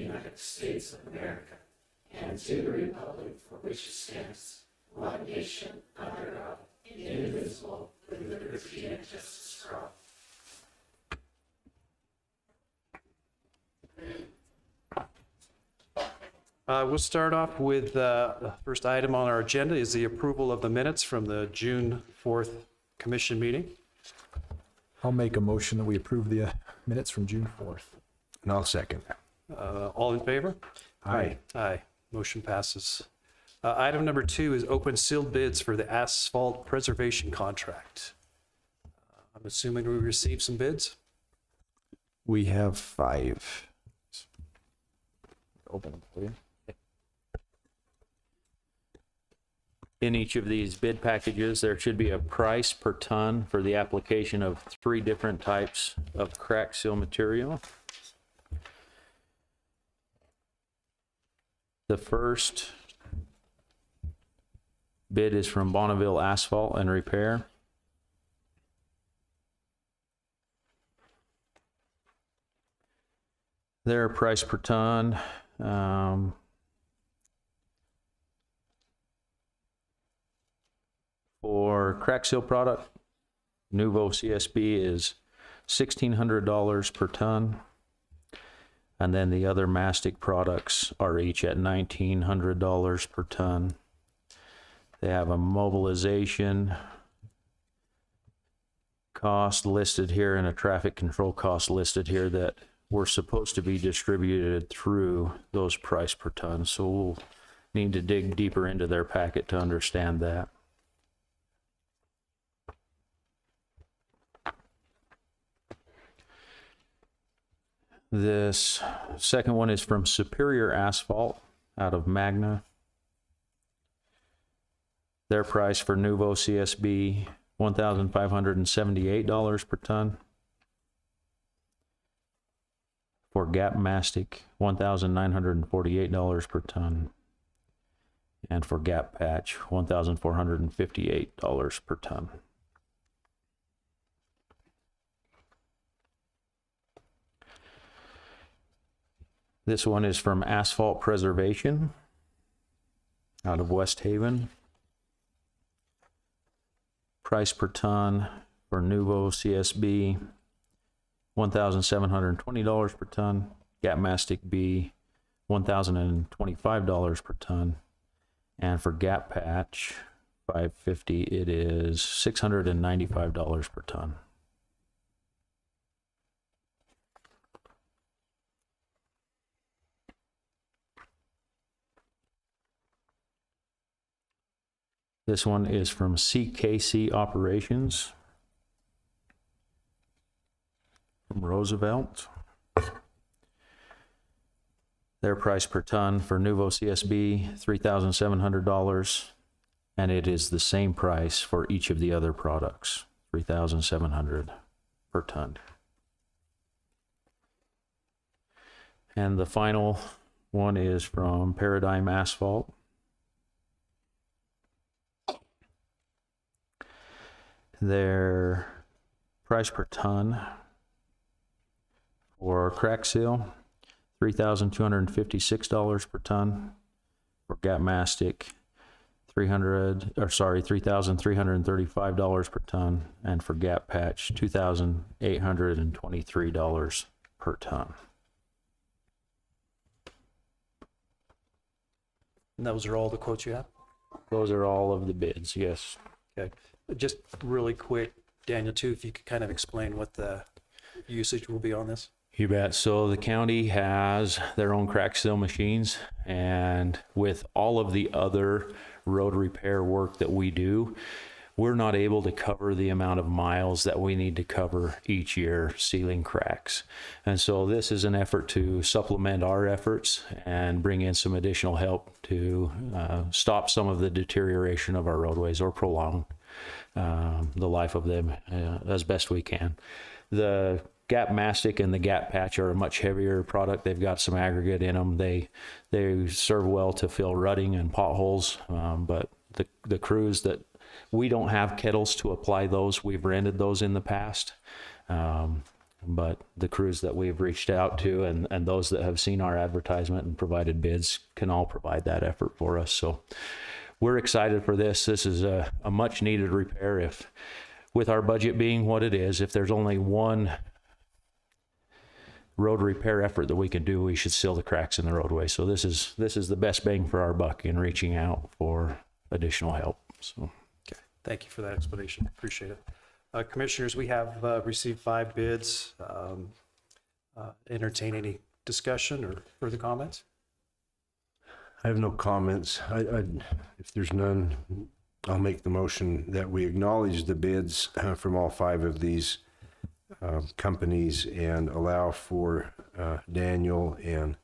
United States of America and to the republic for which it stands, one nation, under God, indivisible, with liberty and justice for all. We'll start off with the first item on our agenda is the approval of the minutes from the June 4th commission meeting. I'll make a motion that we approve the minutes from June 4th. And I'll second. All in favor? Aye. Aye. Motion passes. Item number 2 is open sealed bids for the Asphalt Preservation Contract. I'm assuming we received some bids. We have 5. Open it for you. In each of these bid packages, there should be a price per ton for the application of 3 different types of crack seal material. The first bid is from Bonneville Asphalt and Repair. Their price per ton for crack seal product, Nuvo CSB is $1,600 per ton. And then the other mastic products are each at $1,900 per ton. They have a mobilization cost listed here and a traffic control cost listed here that were supposed to be distributed through those price per ton. So we'll need to dig deeper into their packet to understand that. This second one is from Superior Asphalt out of Magna. Their price for Nuvo CSB, $1,578 per ton. For Gap Mastic, $1,948 per ton. And for Gap Patch, $1,458 per ton. This one is from Asphalt Preservation out of West Haven. Price per ton for Nuvo CSB, $1,720 per ton. Gap Mastic B, $1,025 per ton. And for Gap Patch 550, it is $695 per ton. This one is from CKC Operations from Roosevelt. Their price per ton for Nuvo CSB, $3,700, and it is the same price for each of the other products, $3,700 per ton. And the final one is from Paradigm Asphalt. Their price per ton for crack seal, $3,256 per ton. For Gap Mastic, $3,335 per ton, and for Gap Patch, $2,823 per ton. And those are all the quotes you have? Those are all of the bids, yes. Okay. Just really quick, Daniel, too, if you could kind of explain what the usage will be on this. You bet. So the county has their own crack seal machines, and with all of the other road repair work that we do, we're not able to cover the amount of miles that we need to cover each year sealing cracks. And so this is an effort to supplement our efforts and bring in some additional help to stop some of the deterioration of our roadways or prolong the life of them as best we can. The Gap Mastic and the Gap Patch are a much heavier product. They've got some aggregate in them. They serve well to fill rutting and potholes, but the crews that we don't have kettles to apply those. We've rented those in the past. but the crews that we've reached out to and those that have seen our advertisement and provided bids can all provide that effort for us. So we're excited for this. This is a much needed repair. If, with our budget being what it is, if there's only one road repair effort that we can do, we should seal the cracks in the roadway. So this is the best bang for our buck in reaching out for additional help. So Okay, thank you for that explanation. Appreciate it. Commissioners, we have received 5 bids. Entertain any discussion or further comments? I have no comments. If there's none, I'll make the motion that we acknowledge the bids from all 5 of these companies and allow for Daniel and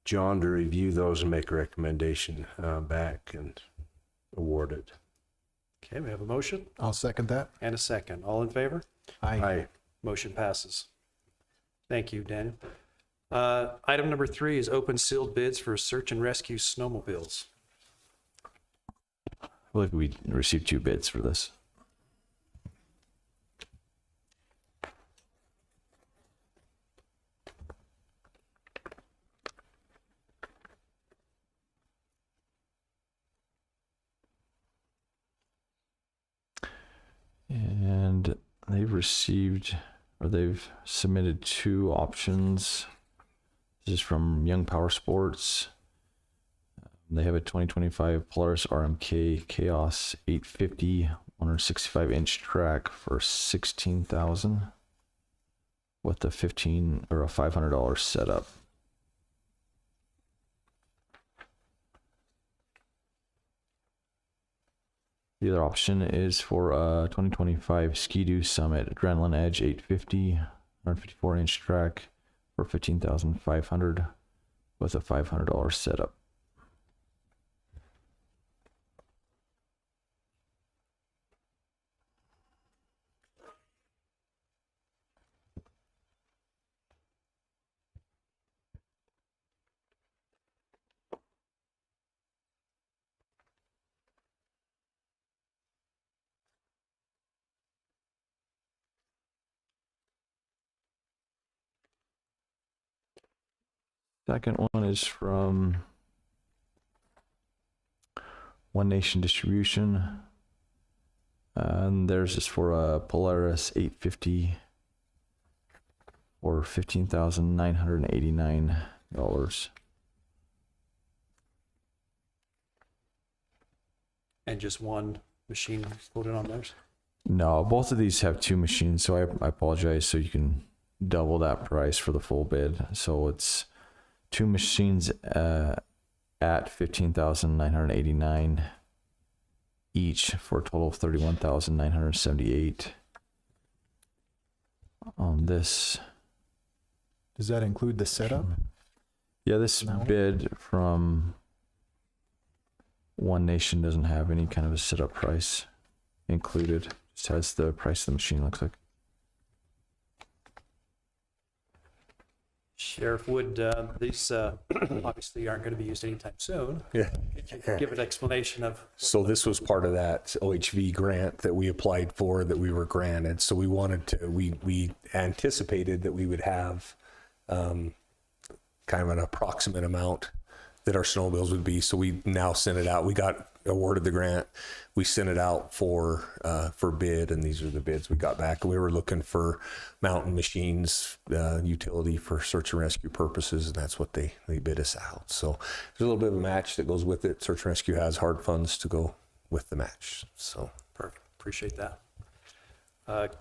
John to review those and make a recommendation back and award it. Okay, we have a motion I'll second that. and a second. All in favor? Aye. Motion passes. Thank you, Daniel. Item number 3 is open sealed bids for search and rescue snowmobiles. I believe we received 2 bids for this. And they've submitted 2 options. This is from Young Power Sports. They have a 2025 Polaris RMK Chaos 850 165-inch track for $16,000 with a $15 or a $500 setup. The other option is for a 2025 Ski-Doo Summit Adrenaline Edge 850 154-inch track for $15,500 with a $500 setup. Second one is from One Nation Distribution. And theirs is for a Polaris 850 for $15,989. And just one machine quoted on theirs? No, both of these have 2 machines, so I apologize. So you can double that price for the full bid. So it's 2 machines at $15,989 each for a total of $31,978. On this, Does that include the setup? yeah, this bid from One Nation doesn't have any kind of a setup price included. Just has the price of the machine, looks like. Sheriff, would these obviously aren't going to be used anytime soon? Yeah. Give an explanation of. So this was part of that OHV grant that we applied for, that we were granted. So we wanted to, we anticipated that we would have kind of an approximate amount that our snowmobiles would be. So we now sent it out. We got awarded the grant. We sent it out for bid, and these are the bids we got back. We were looking for mountain machines, utility for search and rescue purposes, and that's what they bid us out. So there's a little bit of a match that goes with it. Search and Rescue has hard funds to go with the match. So Perfect. Appreciate that.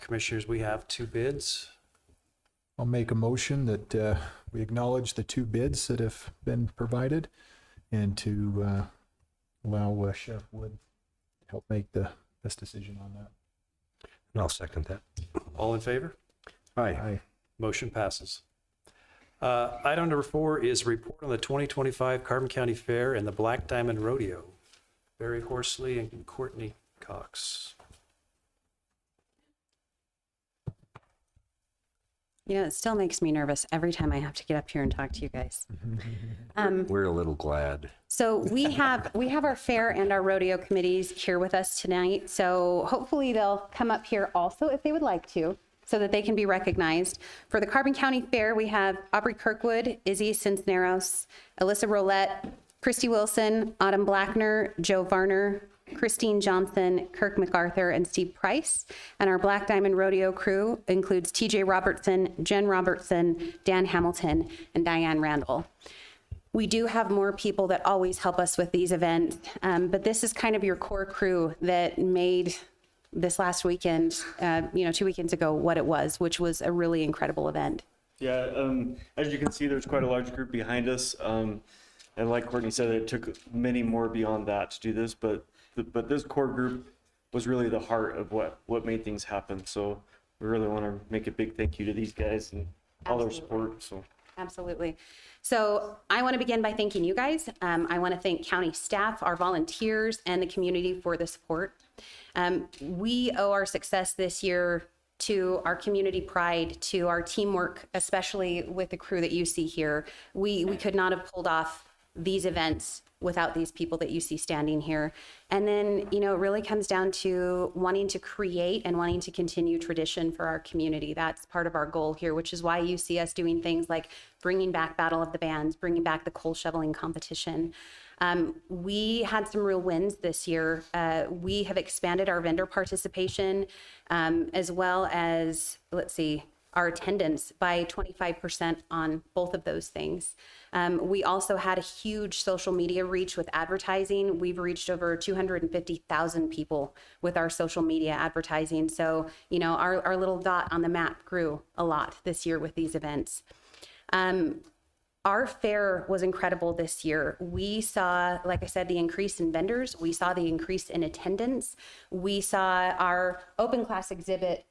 Commissioners, we have 2 bids. I'll make a motion that we acknowledge the 2 bids that have been provided and to allow Sheriff Wood to help make the best decision on that. And I'll second that. All in favor? Aye. Motion passes. Item number 4 is report on the 2025 Carbon County Fair and the Black Diamond Rodeo. Barry Horsley and Kourtney Cox. You know, it still makes me nervous every time I have to get up here and talk to you guys. We're a little glad. So we have our fair and our rodeo committees here with us tonight. So hopefully they'll come up here also if they would like to. so that they can be recognized. For the Carbon County Fair, we have Aubrey Kirkwood, Izzy Cisneros, Alyssa Roulette, Christy Wilson, Autumn Blackner, Joe Varner, Christine Johnson, Kirk MacArthur, and Steve Price. And our Black Diamond Rodeo crew includes TJ Robertson, Jen Robertson, Dan Hamilton, and Diane Randall. We do have more people that always help us with these events, but this is kind of your core crew that made this last weekend, 2 weekends ago, what it was, which was a really incredible event. Yeah, as you can see, there's quite a large group behind us. And like Kourtney said, it took many more beyond that to do this, but this core group was really the heart of what made things happen. So we really want to make a big thank you to these guys and all their support. So Absolutely. So I want to begin by thanking you guys. I want to thank county staff, our volunteers, and the community for the support. We owe our success this year to our community pride, to our teamwork, especially with the crew that you see here. We could not have pulled off these events without these people that you see standing here. And then, it really comes down to wanting to create and wanting to continue tradition for our community. That's part of our goal here, which is why you see us doing things like bringing back Battle of the Bands, bringing back the coal shoveling competition. We had some real wins this year. We have expanded our vendor participation, as well as, our attendance by 25% on both of those things. We also had a huge social media reach with advertising. We've reached over 250,000 people with our social media advertising. So, our little dot on the map grew a lot this year with these events. Our fair was incredible this year. We saw, like I said, the increase in vendors. We saw the increase in attendance. We saw our open class exhibit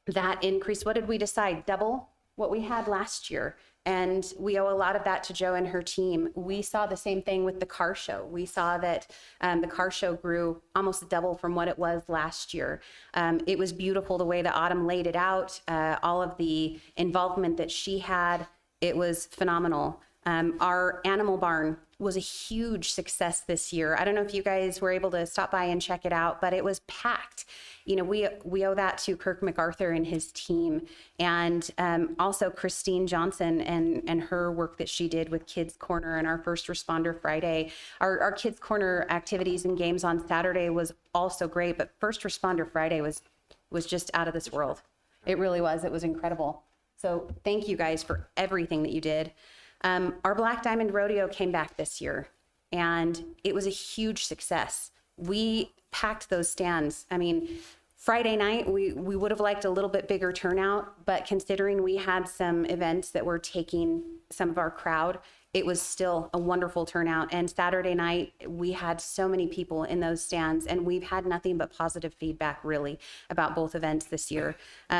that increase. What did we decide? Double what we had last year. And we owe a lot of that to Joe and her team. We saw the same thing with the car show. We saw that the car show grew almost double from what it was last year. It was beautiful the way that Autumn laid it out, all of the involvement that she had. It was phenomenal. Our animal barn was a huge success this year. I don't know if you guys were able to stop by and check it out, but it was packed. We owe that to Kirk MacArthur and his team, and also Christine Johnson and her work that she did with Kids Corner and our First Responder Friday. Our Kids Corner activities and games on Saturday was also great, but First Responder Friday was just out of this world. It really was. It was incredible. So thank you guys for everything that you did. Our Black Diamond Rodeo came back this year, and it was a huge success. We packed those stands. I mean, Friday night, we would have liked a little bit bigger turnout, but considering we had some events that were taking some of our crowd, it was still a wonderful turnout. And Saturday night, we had so many people in those stands, and we've had nothing but positive feedback, really, about both events this year.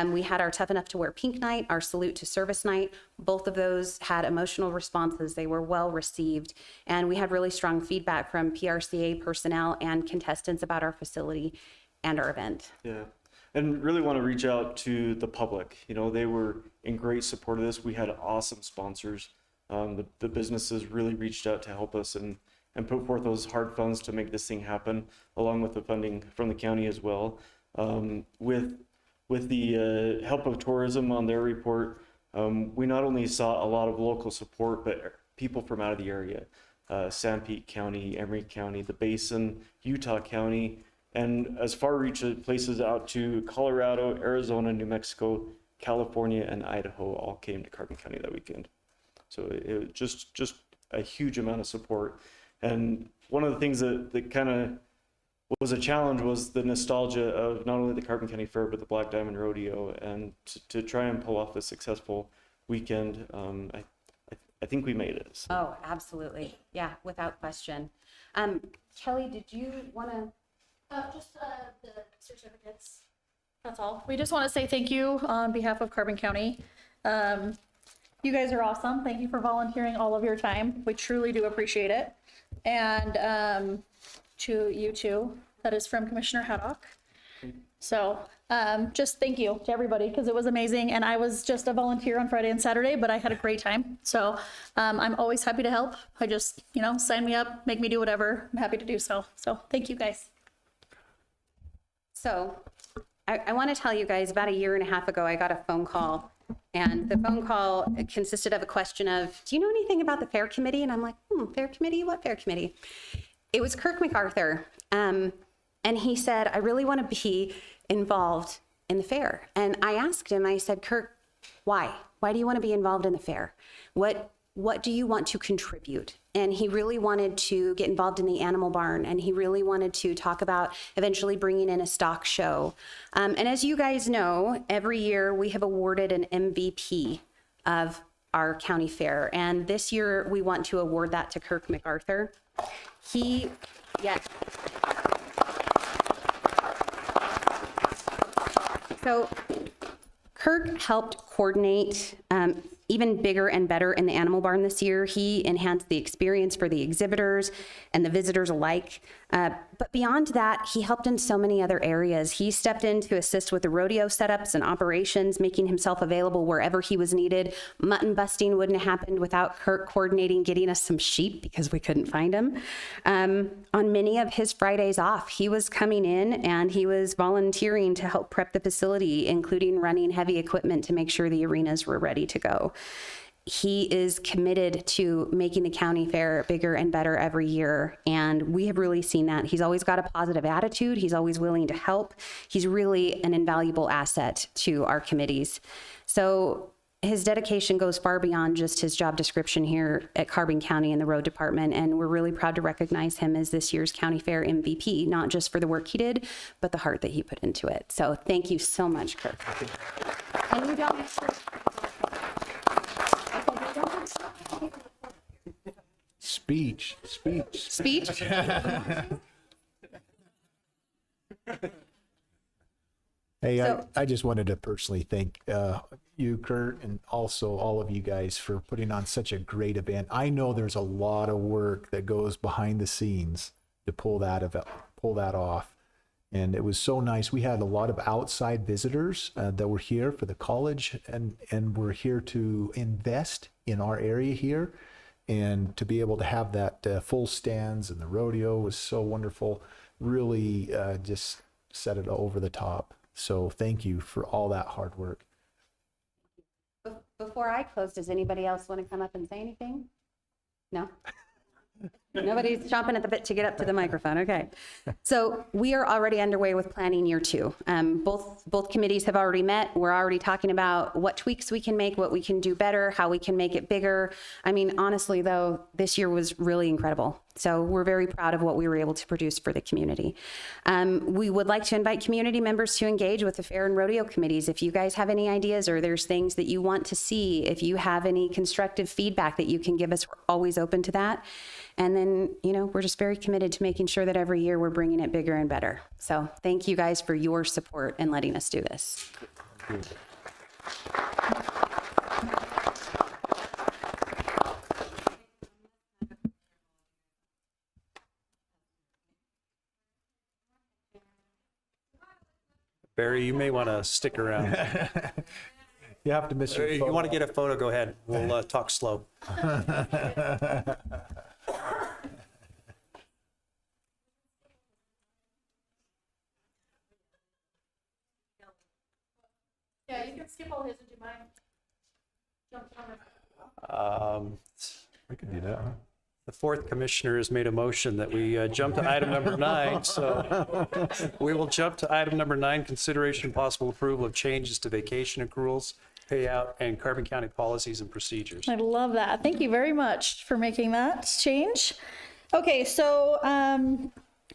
We had our Tough Enough to Wear Pink night, our Salute to Service night. Both of those had emotional responses. They were well received. And we had really strong feedback from PRCA personnel and contestants about our facility and our event. yeah, and really want to reach out to the public. They were in great support of this. We had awesome sponsors. The businesses really reached out to help us and put forth those hard funds to make this thing happen, along with the funding from the county as well. With the help of tourism on their report, we not only saw a lot of local support, but people from out of the area, Sanpete County, Emery County, the Basin, Utah County, and as far reach places out to Colorado, Arizona, New Mexico, California, and Idaho all came to Carbon County that weekend. So it was just a huge amount of support. And one of the things that kind of was a challenge was the nostalgia of not only the Carbon County Fair, but the Black Diamond Rodeo. And to try and pull off a successful weekend, I think we made it. So. Oh, absolutely. Yeah, without question. Kelly, did you want to? Just the certificates. That's all. We just want to say thank you on behalf of Carbon County. You guys are awesome. Thank you for volunteering all of your time. We truly do appreciate it. And to you too, that is from Commissioner Haddock. So just thank you to everybody, because it was amazing. And I was just a volunteer on Friday and Saturday, but I had a great time. So I'm always happy to help. I just, sign me up, make me do whatever. I'm happy to do so. So thank you guys. So I want to tell you guys, about a year and a half ago, I got a phone call, and the phone call consisted of a question of, do you know anything about the fair committee? And I'm like, fair committee? What fair committee? It was Kirk MacArthur. And he said, I really want to be involved in the fair. And I asked him, I said, Kirk, why? Why do you want to be involved in the fair? What do you want to contribute? And he really wanted to get involved in the animal barn, and he really wanted to talk about eventually bringing in a stock show. And as you guys know, every year we have awarded an MVP of our county fair. And this year we want to award that to Kirk MacArthur. So Kirk helped coordinate even bigger and better in the animal barn this year. He enhanced the experience for the exhibitors and the visitors alike. But beyond that, he helped in so many other areas. He stepped in to assist with the rodeo setups and operations, making himself available wherever he was needed. Mutton busting wouldn't have happened without Kirk coordinating getting us some sheep because we couldn't find them. On many of his Fridays off, he was coming in and he was volunteering to help prep the facility, including running heavy equipment to make sure the arenas were ready to go. He is committed to making the county fair bigger and better every year, and we have really seen that. He's always got a positive attitude. He's always willing to help. He's really an invaluable asset to our committees. So his dedication goes far beyond just his job description here at Carbon County in the road department, and we're really proud to recognize him as this year's county fair MVP, not just for the work he did, but the heart that he put into it. So thank you so much, Kirk. And you don't Speech. Hey, So- I just wanted to personally thank you, Kurt, and also all of you guys for putting on such a great event. I know there's a lot of work that goes behind the scenes to pull that off. And it was so nice. We had a lot of outside visitors that were here for the college, and were here to invest in our area here. And to be able to have that full stands and the rodeo was so wonderful. Really just set it over the top. So thank you for all that hard work. Before I close, does anybody else want to come up and say anything? No? Nobody's chomping at the bit to get up to the microphone. Okay. So we are already underway with planning year 2. Both committees have already met. We're already talking about what tweaks we can make, what we can do better, how we can make it bigger. I mean, honestly, though, this year was really incredible. So we're very proud of what we were able to produce for the community. We would like to invite community members to engage with the fair and rodeo committees. If you guys have any ideas or there's things that you want to see, if you have any constructive feedback that you can give us, we're always open to that. And then, we're just very committed to making sure that every year we're bringing it bigger and better. So thank you guys for your support and letting us do this. Barry, you may want to stick around. You have to miss your You want to get a photo, go ahead. We'll talk slow. Yeah, you can skip all his and do mine. Jump on it. We could do that, huh? The fourth commissioner has made a motion that we jump to item number 9. So we will jump to item number 9, consideration possible approval of changes to vacation accruals, payout, and Carbon County policies and procedures. I love that. Thank you very much for making that change. Okay, so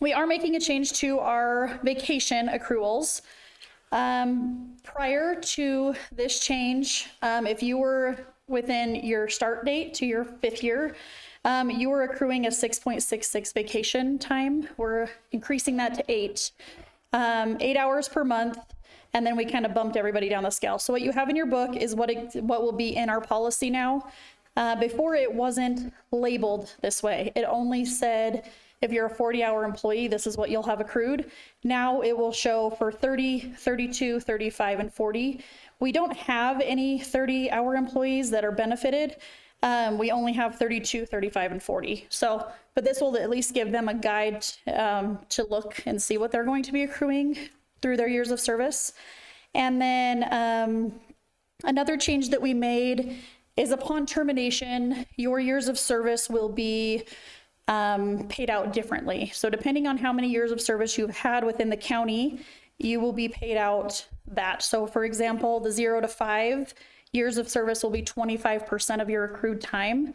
we are making a change to our vacation accruals. Prior to this change, if you were within your start date to your 5th year, you were accruing a 6.66 vacation time. We're increasing that to 8 hours per month. And then we kind of bumped everybody down the scale. So what you have in your book is what will be in our policy now. Before, it wasn't labeled this way. It only said, if you're a 40-hour employee, this is what you'll have accrued. Now it will show for 30, 32, 35, and 40. We don't have any 30-hour employees that are benefited. We only have 32, 35, and 40. So, but this will at least give them a guide to look and see what they're going to be accruing through their years of service. And then another change that we made is upon termination, your years of service will be paid out differently. So depending on how many years of service you've had within the county, you will be paid out that. So for example, the 0 to 5 years of service will be 25% of your accrued time.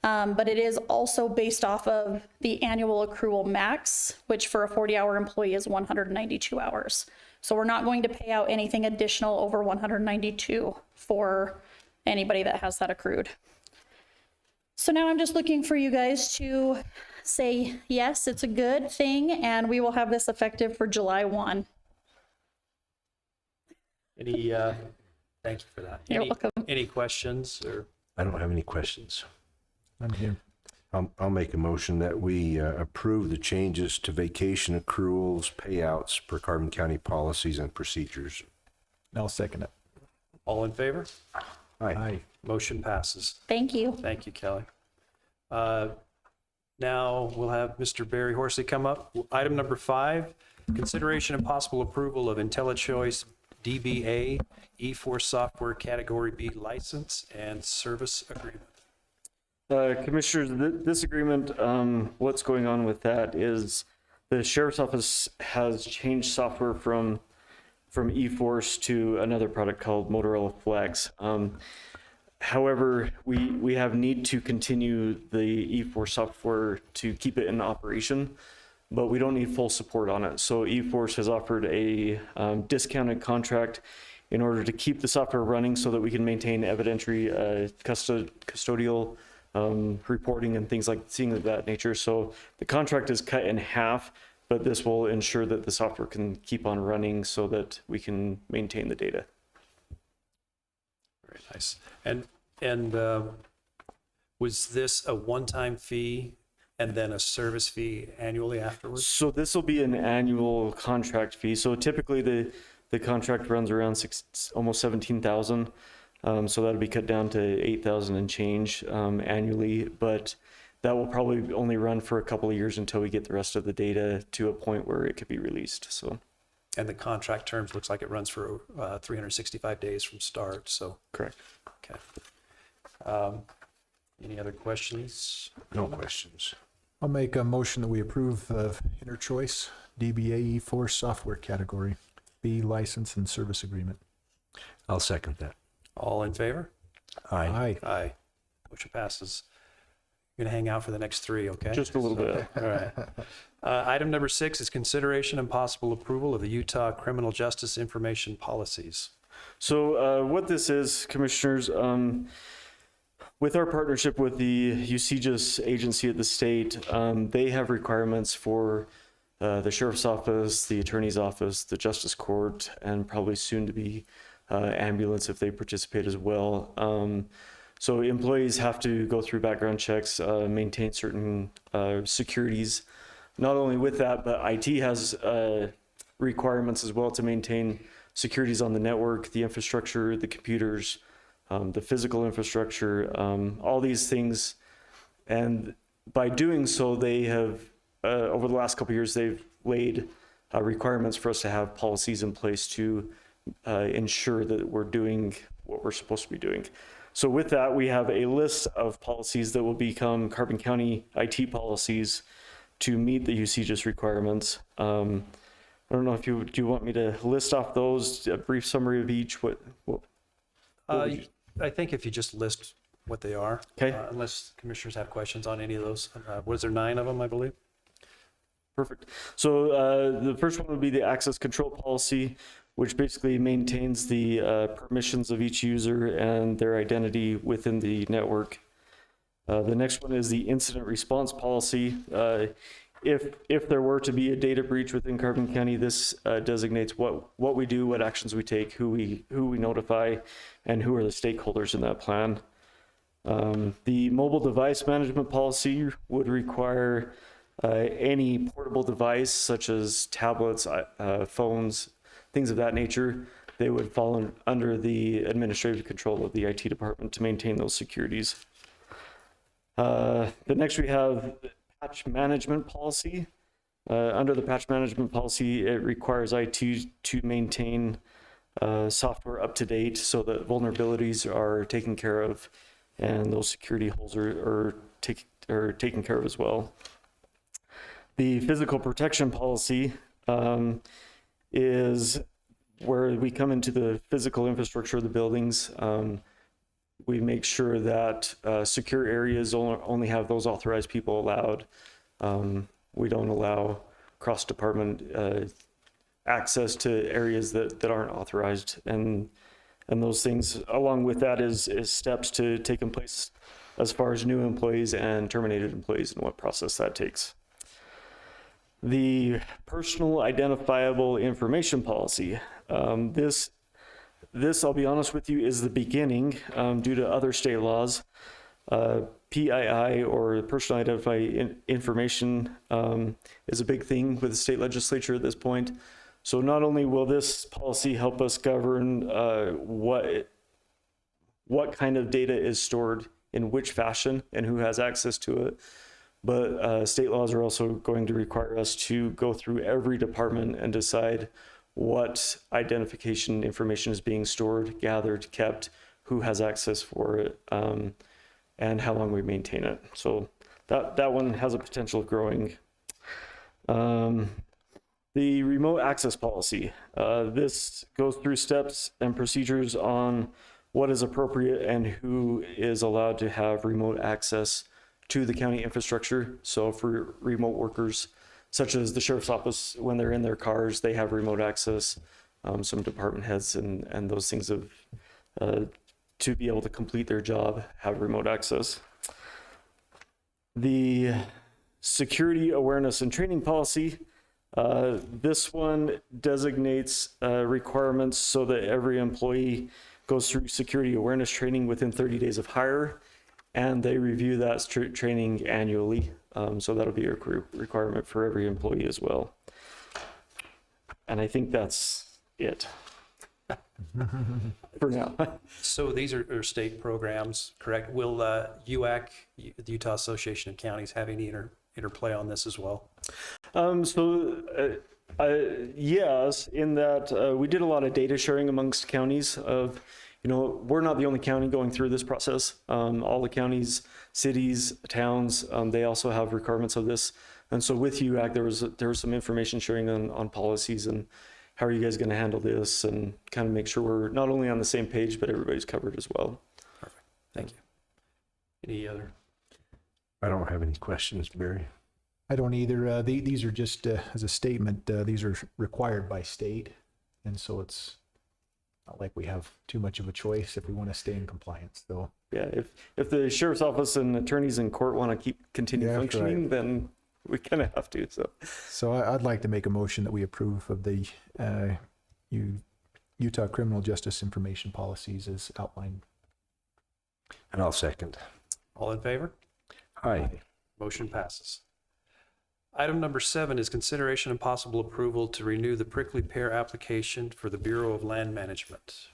But it is also based off of the annual accrual max, which for a 40-hour employee is 192 hours. So we're not going to pay out anything additional over 192 for anybody that has that accrued. So now I'm just looking for you guys to say, yes, it's a good thing, and we will have this effective for July 1. Any, thank you for that. You're welcome. Any questions or? I don't have any questions. I'm here. I'll make a motion that we approve the changes to vacation accruals, payouts per Carbon County policies and procedures. I'll second it. All in favor? Aye. Motion passes. Thank you. Thank you, Kelly. Now we'll have Mr. Barry Horsley come up. Item number 5, consideration and possible approval of IntelliChoice DBA E4 software category B license and service agreement. Commissioners, this agreement, what's going on with that is the Sheriff's Office has changed software from eForce to another product called Motorola Flex. However, we have need to continue the eForce software to keep it in operation, but we don't need full support on it. So eForce has offered a discounted contract in order to keep the software running so that we can maintain evidentiary custodial reporting and things like that nature. So the contract is cut in half, but this will ensure that the software can keep on running so that we can maintain the data. Very nice. And was this a one-time fee and then a service fee annually afterwards? So this will be an annual contract fee. So typically the contract runs around almost 17,000. So that'll be cut down to 8,000 and change annually, but that will probably only run for a couple of years until we get the rest of the data to a point where it could be released. So, and the contract terms looks like it runs for 365 days from start. So correct. Okay. Any other questions? No questions. I'll make a motion that we approve of InterChoice DBA E4 software category B license and service agreement. I'll second that. All in favor? Aye. Aye. Motion passes. You're going to hang out for the next 3, okay? Just a little bit. All right. Item number 6 is consideration and possible approval of the Utah Criminal Justice Information Policies. So what this is, Commissioners, with our partnership with the Usage agency at the state, they have requirements for the Sheriff's Office, the Attorney's Office, the Justice Court, and probably soon to be ambulance if they participate as well. So employees have to go through background checks, maintain certain securities. Not only with that, but IT has requirements as well to maintain securities on the network, the infrastructure, the computers, the physical infrastructure, all these things. And by doing so, they have, over the last couple of years, they've laid requirements for us to have policies in place to ensure that we're doing what we're supposed to be doing. So with that, we have a list of policies that will become Carbon County IT policies to meet the UCGIS requirements. I don't know if do you want me to list off those, a brief summary of each? I think if you just list what they are, Okay. Unless commissioners have questions on any of those. Was there 9 of them, I believe? Perfect. So the first one would be the access control policy, which basically maintains the permissions of each user and their identity within the network. The next one is the incident response policy. If there were to be a data breach within Carbon County, this designates what we do, what actions we take, who we notify, and who are the stakeholders in that plan. The mobile device management policy would require any portable device, such as tablets, phones, things of that nature. They would fall under the administrative control of the IT department to maintain those securities. The next we have patch management policy. Under the patch management policy, it requires IT to maintain software up to date so that vulnerabilities are taken care of and those security holes are taken care of as well. The physical protection policy is where we come into the physical infrastructure of the buildings. We make sure that secure areas only have those authorized people allowed. We don't allow cross-department access to areas that aren't authorized, and those things, along with that, is steps to take in place as far as new employees and terminated employees and what process that takes. The personal identifiable information policy. This, I'll be honest with you, is the beginning due to other state laws. PII, or personal identified information, is a big thing with the state legislature at this point. So not only will this policy help us govern what kind of data is stored in which fashion and who has access to it, but state laws are also going to require us to go through every department and decide what identification information is being stored, gathered, kept, who has access for it, and how long we maintain it. So that one has a potential of growing. The remote access policy. This goes through steps and procedures on what is appropriate and who is allowed to have remote access to the county infrastructure. So for remote workers, such as the sheriff's office, when they're in their cars, they have remote access. Some department heads and those things of to be able to complete their job have remote access. The security awareness and training policy. This one designates requirements so that every employee goes through security awareness training within 30 days of hire, and they review that training annually. So that'll be a requirement for every employee as well. And I think that's it for now. So these are state programs, correct? Will UAC, the Utah Association of Counties, have any interplay on this as well? Yes, in that we did a lot of data sharing amongst counties of, we're not the only county going through this process. All the counties, cities, towns, they also have requirements of this. And so with UAC, there was some information sharing on policies and how are you guys going to handle this, and kind of make sure we're not only on the same page, but everybody's covered as well. Perfect. Thank you. Any other? I don't have any questions, Barry. I don't either. These are just, as a statement, these are required by state. And so it's not like we have too much of a choice if we want to stay in compliance, though. Yeah, if the sheriff's office and attorneys in court want to continue Yeah, functioning, right. then we kind of have to. So I'd like to make a motion that we approve of the Utah Criminal Justice Information Policies as outlined. And I'll second. All in favor? Aye. Motion passes. Item number 7 is consideration and possible approval to renew the Prickly Pear application for the Bureau of Land Management.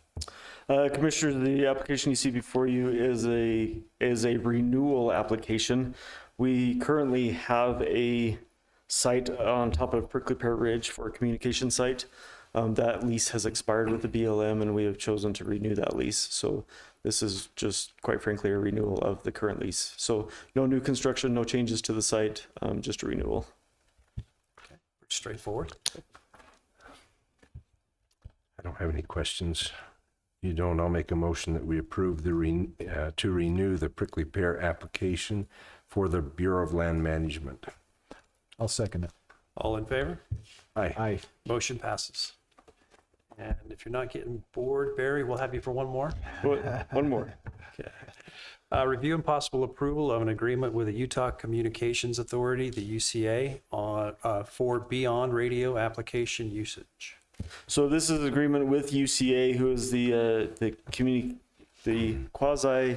Commissioners, the application you see before you is a renewal application. We currently have a site on top of Prickly Pear Ridge for a communication site. That lease has expired with the BLM, and we have chosen to renew that lease. So this is just, quite frankly, a renewal of the current lease. So no new construction, no changes to the site, just a renewal. Okay, pretty straightforward. I don't have any questions. You don't, I'll make a motion that we approve to renew the Prickly Pear application for the Bureau of Land Management. I'll second it. All in favor? Aye. Aye. Motion passes. And if you're not getting bored, Barry, we'll have you for one more. One more. Okay. Review and possible approval of an agreement with the Utah Communications Authority, the UCA, for BeOn Radio Application Usage. So this is an agreement with UCA, who is the quasi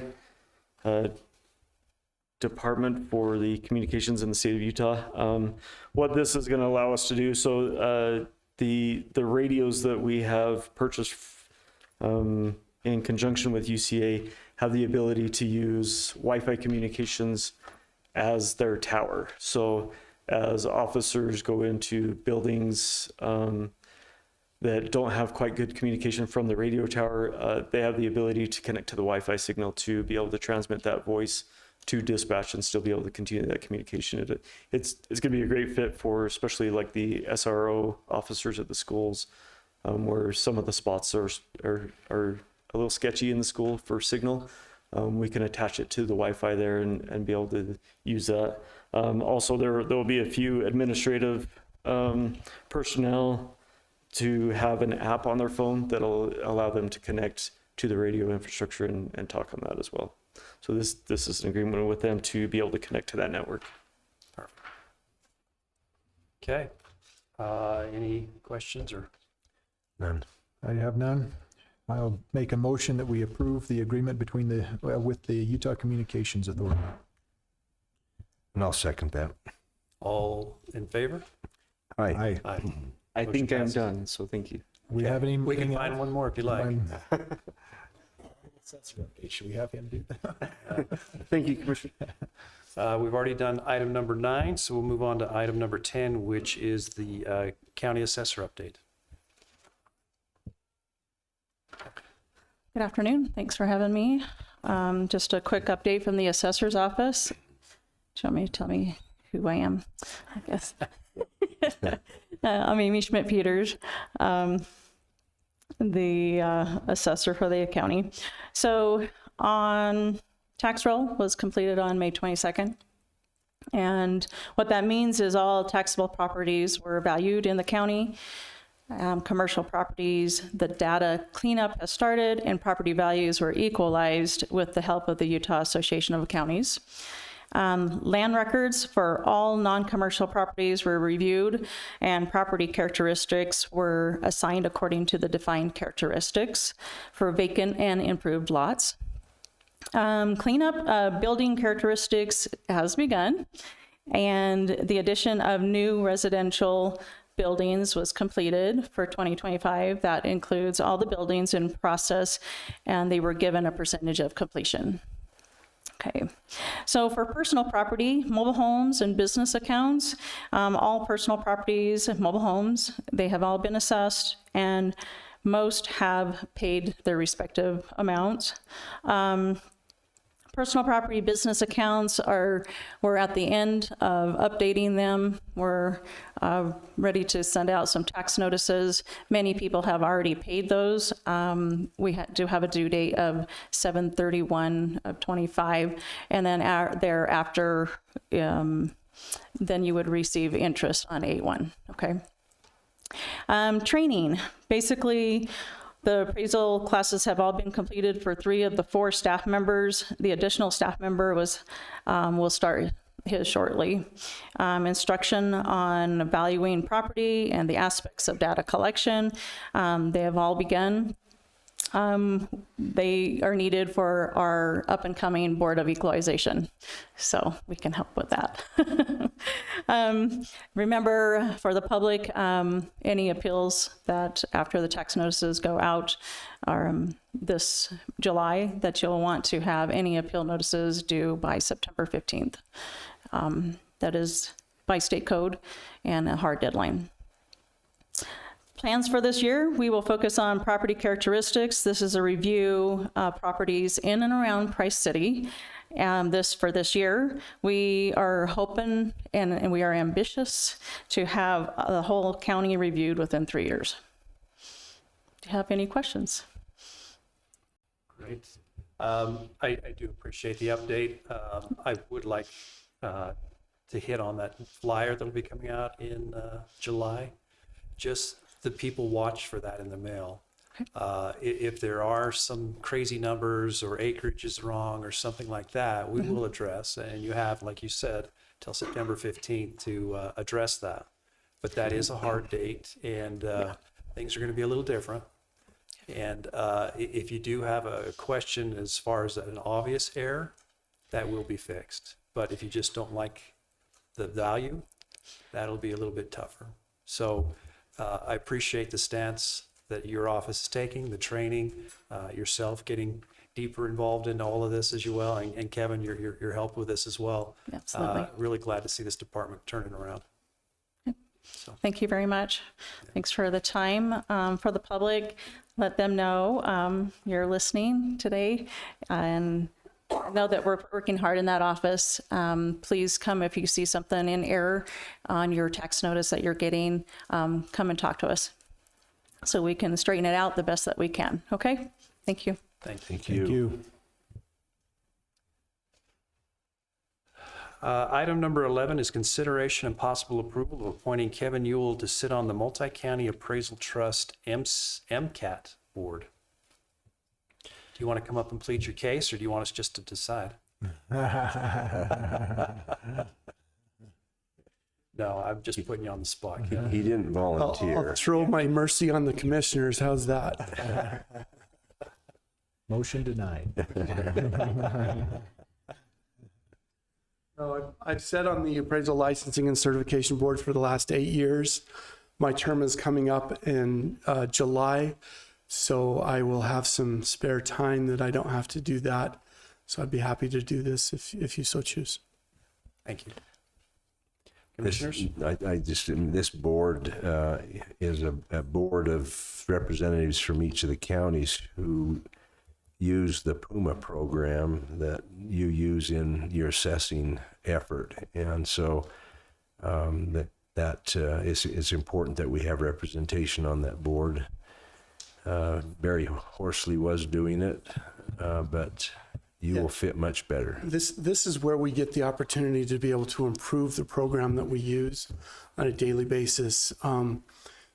department for the communications in the state of Utah. What this is going to allow us to do, so the radios that we have purchased in conjunction with UCA have the ability to use Wi-Fi communications as their tower. So as officers go into buildings that don't have quite good communication from the radio tower, they have the ability to connect to the Wi-Fi signal to be able to transmit that voice to dispatch and still be able to continue that communication. It's going to be a great fit for especially like the SRO officers at the schools, where some of the spots are a little sketchy in the school for signal. We can attach it to the Wi-Fi there and be able to use that. Also, there will be a few administrative personnel to have an app on their phone that'll allow them to connect to the radio infrastructure and talk on that as well. So this is an agreement with them to be able to connect to that network. Okay. Any questions or? None. I have none. I'll make a motion that we approve the agreement between with the Utah Communications Authority. And I'll second that. All in favor? Aye. Aye. Aye. I Motion think I'm passes. done, so thank you. We have any? We can find one more if you like. Should we have him do that? Thank you, Commissioner. We've already done item number 9, so we'll move on to item number 10, which is the County Assessor update. Good afternoon. Thanks for having me. Just a quick update from the assessor's office. Do you want me to tell me who I am? I guess. I'm Amy Schmidt-Peters, the assessor for the county. So on tax roll was completed on May 22nd. And what that means is all taxable properties were valued in the county. Commercial properties, the data cleanup has started, and property values were equalized with the help of the Utah Association of Counties. Land records for all non-commercial properties were reviewed, and property characteristics were assigned according to the defined characteristics for vacant and improved lots. Cleanup building characteristics has begun, and the addition of new residential buildings was completed for 2025. That includes all the buildings in process, and they were given a percentage of completion. Okay, so for personal property, mobile homes and business accounts, all personal properties, mobile homes, they have all been assessed, and most have paid their respective amounts. Personal property business accounts we're at the end of updating them. We're ready to send out some tax notices. Many people have already paid those. We do have a due date of 7/31 of 25, and then thereafter, then you would receive interest on 8/1, okay? Training, basically, the appraisal classes have all been completed for 3 of the 4 staff members. The additional staff member will start his shortly. Instruction on valuing property and the aspects of data collection, they have all begun. They are needed for our up-and-coming Board of Equalization, so we can help with that. Remember, for the public, any appeals that after the tax notices go out are this July, that you'll want to have any appeal notices due by September 15th. That is by state code and a hard deadline. Plans for this year, we will focus on property characteristics. This is a review of properties in and around Price City. For this year, we are hoping and we are ambitious to have the whole county reviewed within 3 years. Do you have any questions? Great. I do appreciate the update. I would like to hit on that flyer that'll be coming out in July. Just the people watch for that in the mail. If there are some crazy numbers or acreage is wrong or something like that, we will address, and you have, like you said, till September 15th to address that. But that is a hard date, and things are going to be a little different. And if you do have a question as far as an obvious error, that will be fixed. But if you just don't like the value, that'll be a little bit tougher. So I appreciate the stance that your office is taking, the training, yourself getting deeper involved in all of this as well, and Kevin, your help with this as well. Absolutely. Really glad to see this department turning around. Thank you very much. Thanks for the time. For the public, let them know you're listening today, and know that we're working hard in that office. Please come if you see something in error on your tax notice that you're getting. Come and talk to us so we can straighten it out the best that we can. Okay? Thank you. Thank you. Thank you. Item number 11 is consideration and possible approval of appointing Kevin Ewell to sit on the Multi County Appraisal Trust MCAT board. Do you want to come up and plead your case, or do you want us just to decide? No, I'm just putting you on the spot. Kevin. He didn't volunteer. I'll throw my mercy on the commissioners. How's that? Motion denied. I've sat on the Appraisal Licensing and Certification Board for the last 8 years. My term is coming up in July, so I will have some spare time that I don't have to do that. So I'd be happy to do this if you so choose. Thank you. This, Commissioners? this board is a board of representatives from each of the counties who use the PUMA program that you use in your assessing effort. And so it's important that we have representation on that board. Barry Horsley was doing it, but you will fit much better. This is where we get the opportunity to be able to improve the program that we use on a daily basis.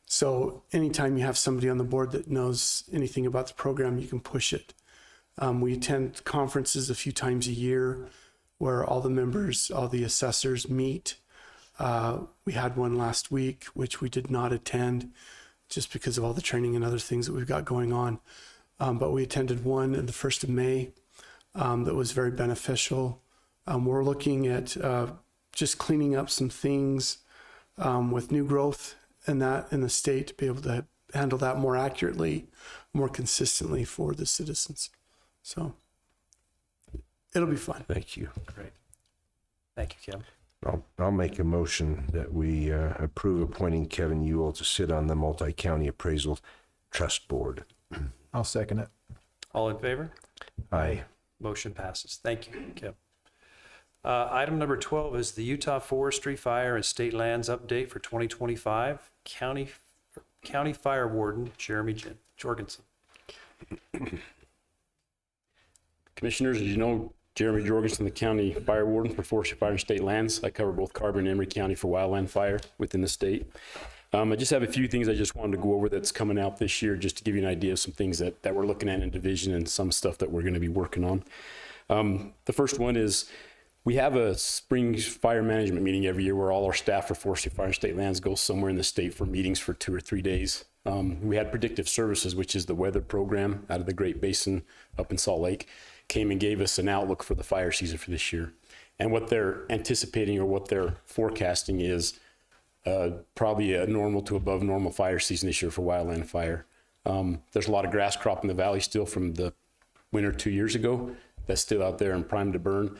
So anytime you have somebody on the board that knows anything about the program, you can push it. We attend conferences a few times a year where all the members, all the assessors meet. We had one last week, which we did not attend just because of all the training and other things that we've got going on. But we attended one on the 1st of May that was very beneficial. We're looking at just cleaning up some things with new growth in the state to be able to handle that more accurately, more consistently for the citizens. So it'll be fun. Thank you. Great. Thank you, Kevin. I'll make a motion that we approve appointing Kevin Ewell to sit on the Multi County Appraisal Trust Board. I'll second it. All in favor? Aye. Motion passes. Thank you, Kevin. Item number 12 is the Utah Forestry, Fire, and State Lands update for 2025. County Fire Warden Jeremy Jorgensen. Commissioners, as you know, Jeremy Jorgensen, the County Fire Warden for Forestry, Fire, and State Lands. I cover both Carbon and Emery County for wildland fire within the state. I just have a few things I just wanted to go over that's coming out this year, just to give you an idea of some things that we're looking at in division and some stuff that we're going to be working on. The first one is we have a spring fire management meeting every year where all our staff for Forestry, Fire, and State Lands go somewhere in the state for meetings for 2 or 3 days. We had Predictive Services, which is the weather program out of the Great Basin up in Salt Lake, came and gave us an outlook for the fire season for this year. And what they're anticipating or what they're forecasting is probably a normal to above normal fire season this year for wildland fire. There's a lot of grass crop in the valley still from the winter 2 years ago that's still out there and primed to burn.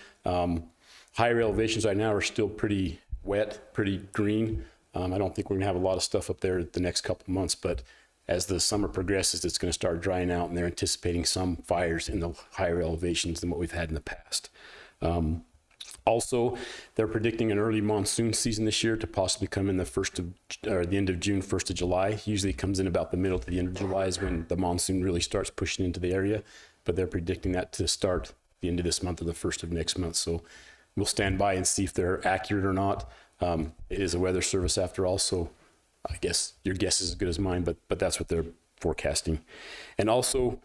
Higher elevations right now are still pretty wet, pretty green. I don't think we're gonna have a lot of stuff up there the next couple of months, but as the summer progresses, it's gonna start drying out, and they're anticipating some fires in the higher elevations than what we've had in the past. Also, they're predicting an early monsoon season this year to possibly come in the end of June, 1st of July. Usually it comes in about the middle to the end of July is when the monsoon really starts pushing into the area, but they're predicting that to start the end of this month or the 1st of next month. So we'll stand by and see if they're accurate or not. It is a weather service after all, so I guess your guess is as good as mine, but that's what they're forecasting. And also,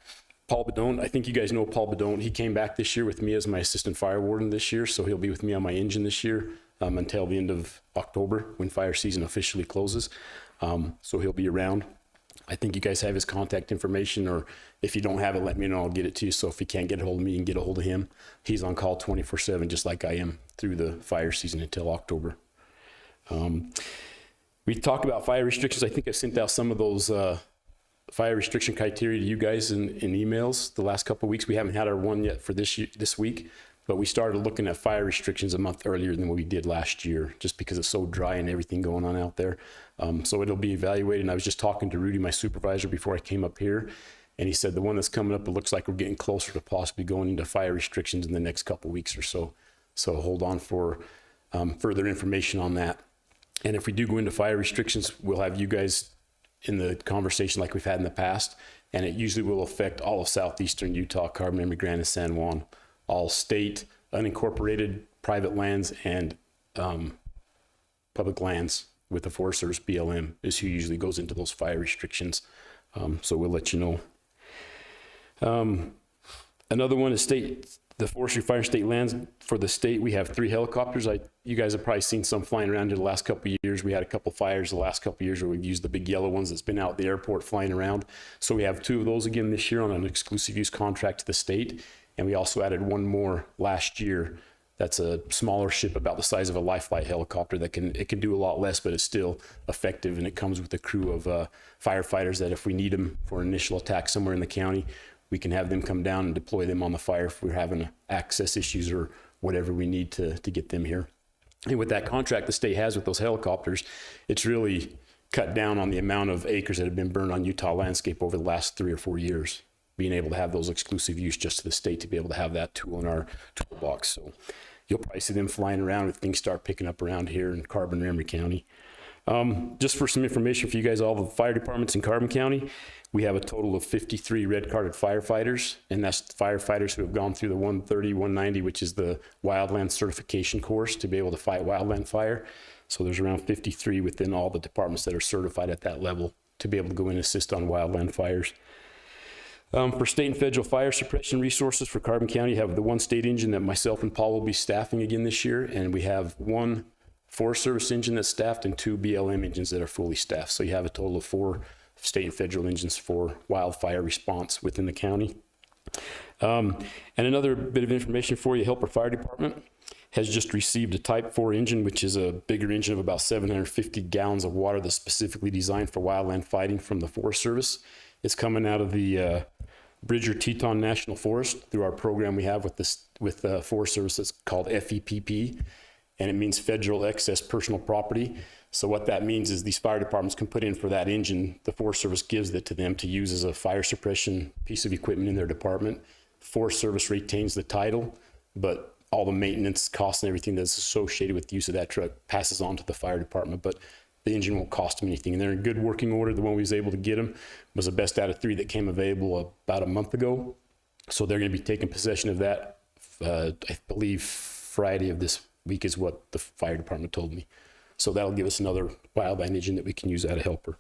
Paul Bedone, I think you guys know Paul Bedone. He came back this year with me as my assistant fire warden this year, so he'll be with me on my engine this year until the end of October when fire season officially closes. So he'll be around. I think you guys have his contact information, or if you don't have it, let me know. I'll get it to you. So if you can't get a hold of me, you can get a hold of him. He's on call 24/7, just like I am through the fire season until October. We talked about fire restrictions. I think I sent out some of those fire restriction criteria to you guys in emails the last couple of weeks. We haven't had our one yet for this week, but we started looking at fire restrictions a month earlier than what we did last year, just because it's so dry and everything going on out there. So it'll be evaluated. And I was just talking to Rudy, my supervisor, before I came up here, and he said the one that's coming up, it looks like we're getting closer to possibly going into fire restrictions in the next couple of weeks or so. So hold on for further information on that. And if we do go into fire restrictions, we'll have you guys in the conversation like we've had in the past, and it usually will affect all of southeastern Utah, Carbon, Emery, Grand, and San Juan, all state, unincorporated, private lands, and public lands with the Forest Service. BLM is who usually goes into those fire restrictions. So we'll let you know. Another one is the forestry, fire, and state lands. For the state, we have 3 helicopters. You guys have probably seen some flying around in the last couple of years. We had a couple fires the last couple of years where we've used the big yellow ones that's been out at the airport flying around. So we have 2 of those again this year on an exclusive use contract to the state. And we also added 1 more last year. That's a smaller ship about the size of a life flight helicopter that can do a lot less, but it's still effective. And it comes with a crew of firefighters that if we need them for an initial attack somewhere in the county, we can have them come down and deploy them on the fire if we're having access issues or whatever we need to get them here. And with that contract the state has with those helicopters, it's really cut down on the amount of acres that have been burned on Utah landscape over the last 3 or 4 years, being able to have those exclusive use just to the state to be able to have that tool in our toolbox. So you'll probably see them flying around if things start picking up around here in Carbon and Emery County. Just for some information for you guys, all the fire departments in Carbon County, we have a total of 53 red carded firefighters, and that's firefighters who have gone through the 130, 190, which is the wildland certification course to be able to fight wildland fire. So there's around 53 within all the departments that are certified at that level to be able to go in and assist on wildland fires. For state and federal fire suppression resources for Carbon County, you have the 1 state engine that myself and Paul will be staffing again this year, and we have 1 Forest Service engine that's staffed and 2 BLM engines that are fully staffed. So you have a total of 4 state and federal engines for wildfire response within the county. And another bit of information for you, Helper Fire Department has just received a Type 4 engine, which is a bigger engine of about 750 gallons of water that's specifically designed for wildland fighting from the Forest Service. It's coming out of the Bridger-Teton National Forest through our program we have with the Forest Service that's called FEPP, and it means Federal Excess Personal Property. So what that means is these fire departments can put in for that engine. The Forest Service gives it to them to use as a fire suppression piece of equipment in their department. Forest Service retains the title, but all the maintenance costs and everything that's associated with the use of that truck passes on to the fire department, but the engine won't cost them anything. And they're in good working order. The one we was able to get them was the best out of 3 that came available about a month ago. So they're going to be taking possession of that, I believe Friday of this week is what the fire department told me. So that'll give us another wildland engine that we can use out of Helper.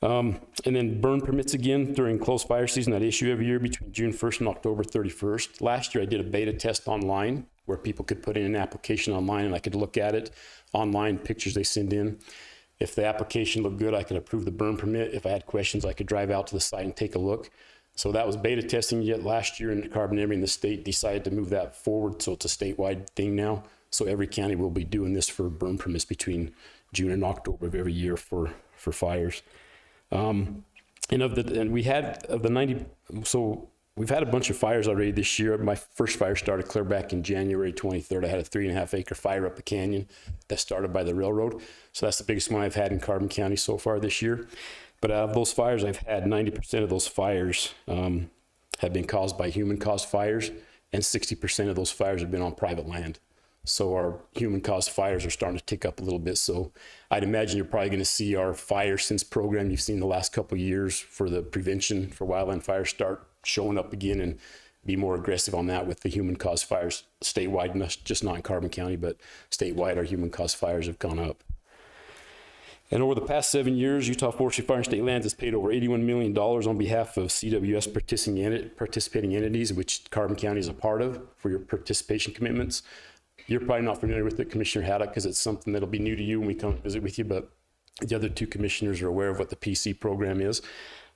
And then burn permits again during close fire season that issue every year between June 1st and October 31st. Last year I did a beta test online where people could put in an application online and I could look at it online, pictures they send in. If the application looked good, I could approve the burn permit. If I had questions, I could drive out to the site and take a look. So that was beta testing yet last year in Carbon Emery, and the state decided to move that forward. So it's a statewide thing now. So every county will be doing this for burn permits between June and October of every year for fires. We had of the 90, so we've had a bunch of fires already this year. My first fire started clear back in January 23rd. I had a 3.5 acre fire up the canyon that started by the railroad. So that's the biggest one I've had in Carbon County so far this year. But out of those fires I've had, 90% of those fires have been caused by human caused fires, and 60% of those fires have been on private land. So our human caused fires are starting to tick up a little bit. So I'd imagine you're probably going to see our Fire Sense program you've seen the last couple of years for the prevention for wildland fires start showing up again and be more aggressive on that with the human caused fires statewide, just not in Carbon County, but statewide, our human caused fires have gone up. And over the past 7 years, Utah Forestry, Fire, and State Lands has paid over $81 million on behalf of CWS participating entities, which Carbon County is a part of, for your participation commitments. You're probably not familiar with it, Commissioner Haddock, because it's something that'll be new to you when we come visit with you, but the other 2 commissioners are aware of what the PC program is.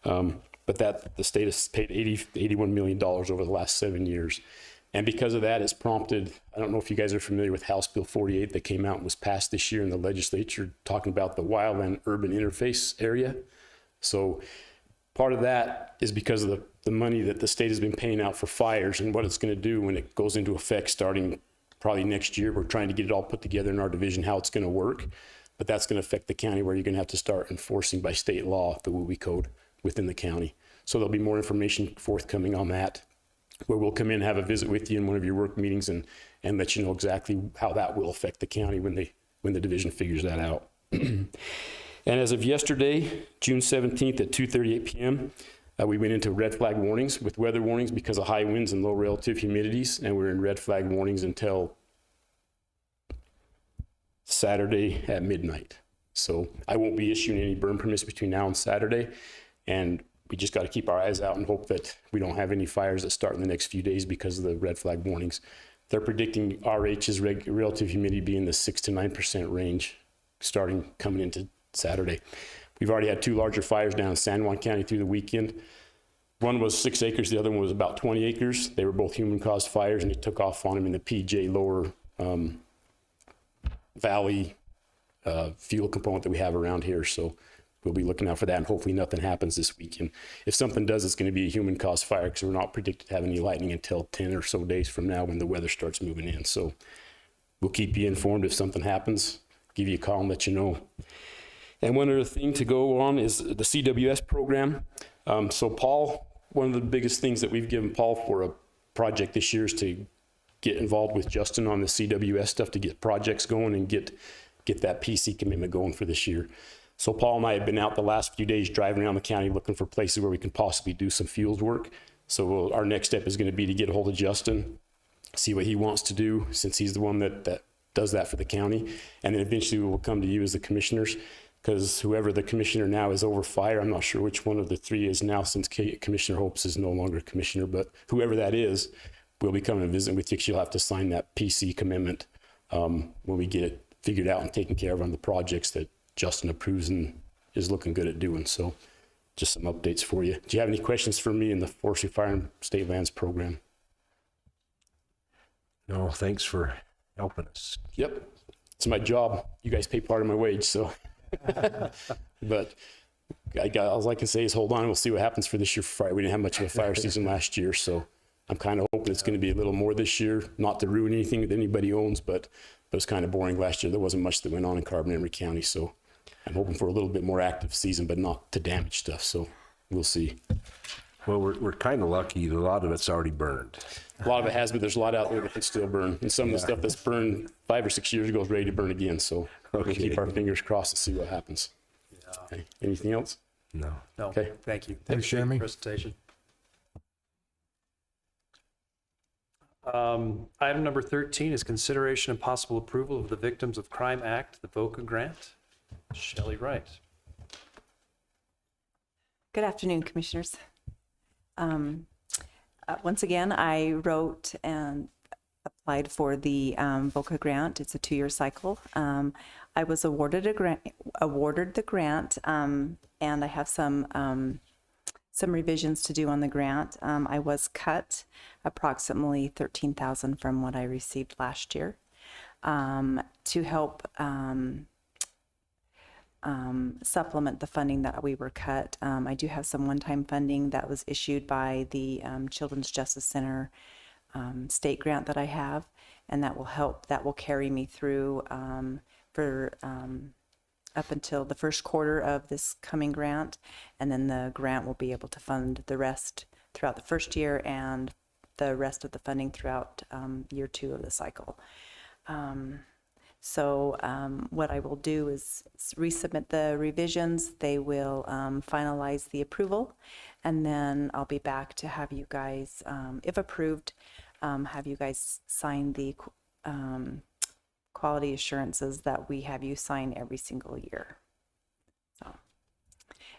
But the state has paid $81 million over the last 7 years. And because of that, it's prompted, I don't know if you guys are familiar with House Bill 48 that came out and was passed this year in the legislature, talking about the wildland urban interface area. So Part of that is because of the money that the state has been paying out for fires and what it's going to do when it goes into effect starting probably next year. We're trying to get it all put together in our division, how it's going to work. But that's going to affect the county where you're going to have to start enforcing by state law the WUI code within the county. So there'll be more information forthcoming on that, where we'll come in and have a visit with you in one of your work meetings and let you know exactly how that will affect the county when the division figures that out. And as of yesterday, June 17th at 2:38 p.m., we went into red flag warnings with weather warnings because of high winds and low relative humidities, and we're in red flag warnings until Saturday at midnight. So I won't be issuing any burn permits between now and Saturday, and we just got to keep our eyes out and hope that we don't have any fires that start in the next few days because of the red flag warnings. They're predicting RH's relative humidity be in the 6 to 9% range starting coming into Saturday. We've already had 2 larger fires down in San Juan County through the weekend. One was 6 acres, the other one was about 20 acres. They were both human-caused fires, and it took off on them in the PJ lower valley fuel component that we have around here. So we'll be looking out for that, and hopefully nothing happens this weekend. If something does, it's going to be a human-caused fire because we're not predicted to have any lightning until 10 or so days from now when the weather starts moving in. So we'll keep you informed if something happens, give you a call and let you know. And one other thing to go on is the CWS program. So Paul, one of the biggest things that we've given Paul for a project this year is to get involved with Justin on the CWS stuff to get projects going and get that PC commitment going for this year. So Paul and I have been out the last few days driving around the county looking for places where we can possibly do some field work. So our next step is going to be to get a hold of Justin, see what he wants to do since he's the one that does that for the county. And then eventually we'll come to you as the commissioners, because whoever the commissioner now is over fire, I'm not sure which one of the 3 is now since Commissioner Hopes is no longer commissioner, but whoever that is, we'll be coming to visit with you because you'll have to sign that PC commitment when we get it figured out and taken care of on the projects that Justin approves and is looking good at doing. So just some updates for you. Do you have any questions for me in the Forestry, Fire, and State Lands program? No, thanks for helping us. Yep, it's my job. You guys pay part of my wage, so. But all I can say is hold on. We'll see what happens for this year for fire. We didn't have much of a fire season last year, so I'm kind of hoping it's going to be a little more this year. Not to ruin anything that anybody owns, but it was kind of boring last year. There wasn't much that went on in Carbon Emery County, so I'm hoping for a little bit more active season, but not to damage stuff. So we'll see. Well, we're kind of lucky. A lot of it's already burned. A lot of it has, but there's a lot out there that can still burn. And some of the stuff that's burned 5 or 6 years ago is ready to burn again. So we'll keep our fingers crossed and see what happens. Okay. Anything else? No. No, Okay. thank you. Thanks, Appreciate your Jeremy. presentation. Item number 13 is consideration and possible approval of the Victims of Crime Act, the VOCA grant. Shelley Wright. Good afternoon, Commissioners. Once again, I wrote and applied for the VOCA grant. It's a 2-year cycle. I was awarded the grant, and I have some revisions to do on the grant. I was cut approximately $13,000 from what I received last year to help supplement the funding that we were cut. I do have some one-time funding that was issued by the Children's Justice Center state grant that I have, and that will carry me through for up until the first quarter of this coming grant, and then the grant will be able to fund the rest throughout the first year and the rest of the funding throughout year 2 of the cycle. So what I will do is resubmit the revisions. They will finalize the approval, and then I'll be back to have you guys, if approved, have you guys sign the quality assurances that we have you sign every single year. So,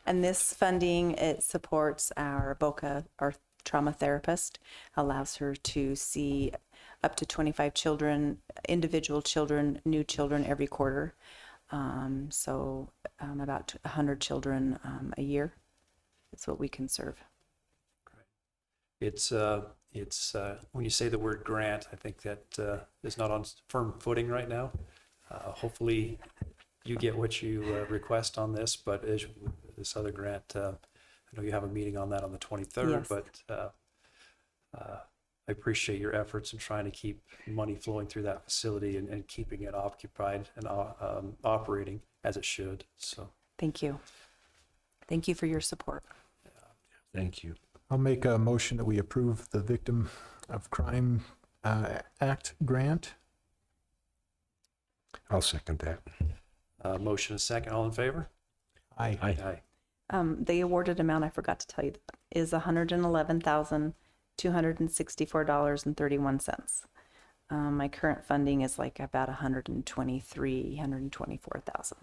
and this funding, it supports our VOCA, our trauma therapist, allows her to see up to 25 children, individual children, new children every quarter. So about 100 children a year. That's what we can serve. It's when you say the word grant, I think that is not on firm footing right now. Hopefully you get what you request on this, but as this other grant, I know you have a meeting on that on the 23rd, Yes. but I appreciate your efforts in trying to keep money flowing through that facility and keeping it occupied and operating as it should. So Thank you. Thank you for your support. Thank you. I'll make a motion that we approve the Victim of Crime Act grant. I'll second that. motion is second. All in favor? Aye. Aye. The awarded amount, I forgot to tell you, that, is $111,264.31. My current funding is like about 124,000.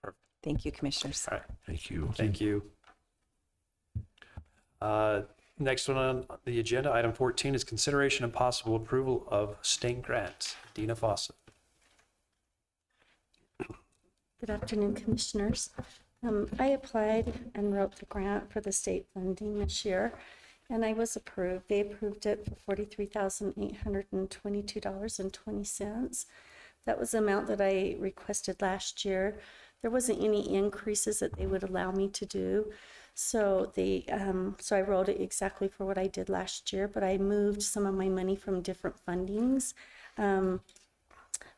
Perfect. Thank you, Commissioners. All right. Thank you. Thank you. Next one on the agenda, item 14, is consideration and possible approval of state grant. Dina Fawcett. Good afternoon, Commissioners. I applied and wrote the grant for the state funding this year, and I was approved. They approved it for $43,822.20. That was the amount that I requested last year. There wasn't any increases that they would allow me to do. So so I wrote it exactly for what I did last year, but I moved some of my money from different fundings.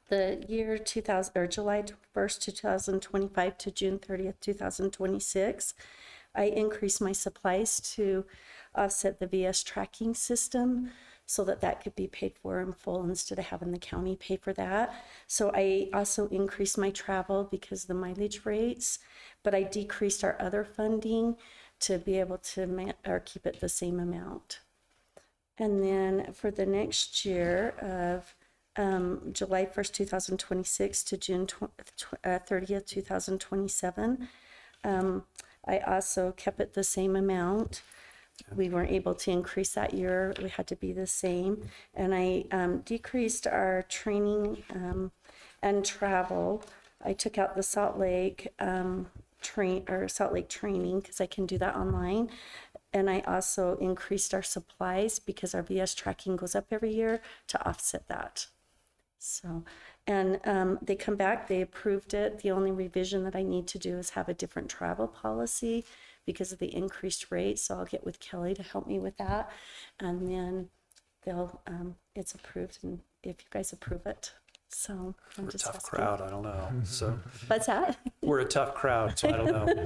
The year 2000 or July 1st, 2025 to June 30th, 2026, I increased my supplies to offset the VS tracking system so that that could be paid for in full instead of having the county pay for that. So I also increased my travel because of the mileage rates, but I decreased our other funding to be able to keep it the same amount. And then for the next year of July 1st, 2026 to June 30th, 2027, I also kept it the same amount. We weren't able to increase that year. We had to be the same. And I decreased our training and travel. I took out the Salt Lake Salt Lake training because I can do that online. And I also increased our supplies because our VS tracking goes up every year to offset that. So, and they come back, they approved it. The only revision that I need to do is have a different travel policy because of the increased rate. So I'll get with Kelly to help me with that. And then it's approved, and if you guys approve it. So I'm We're a just tough asking. crowd. I don't know. So What's that? we're a tough crowd, so I don't know.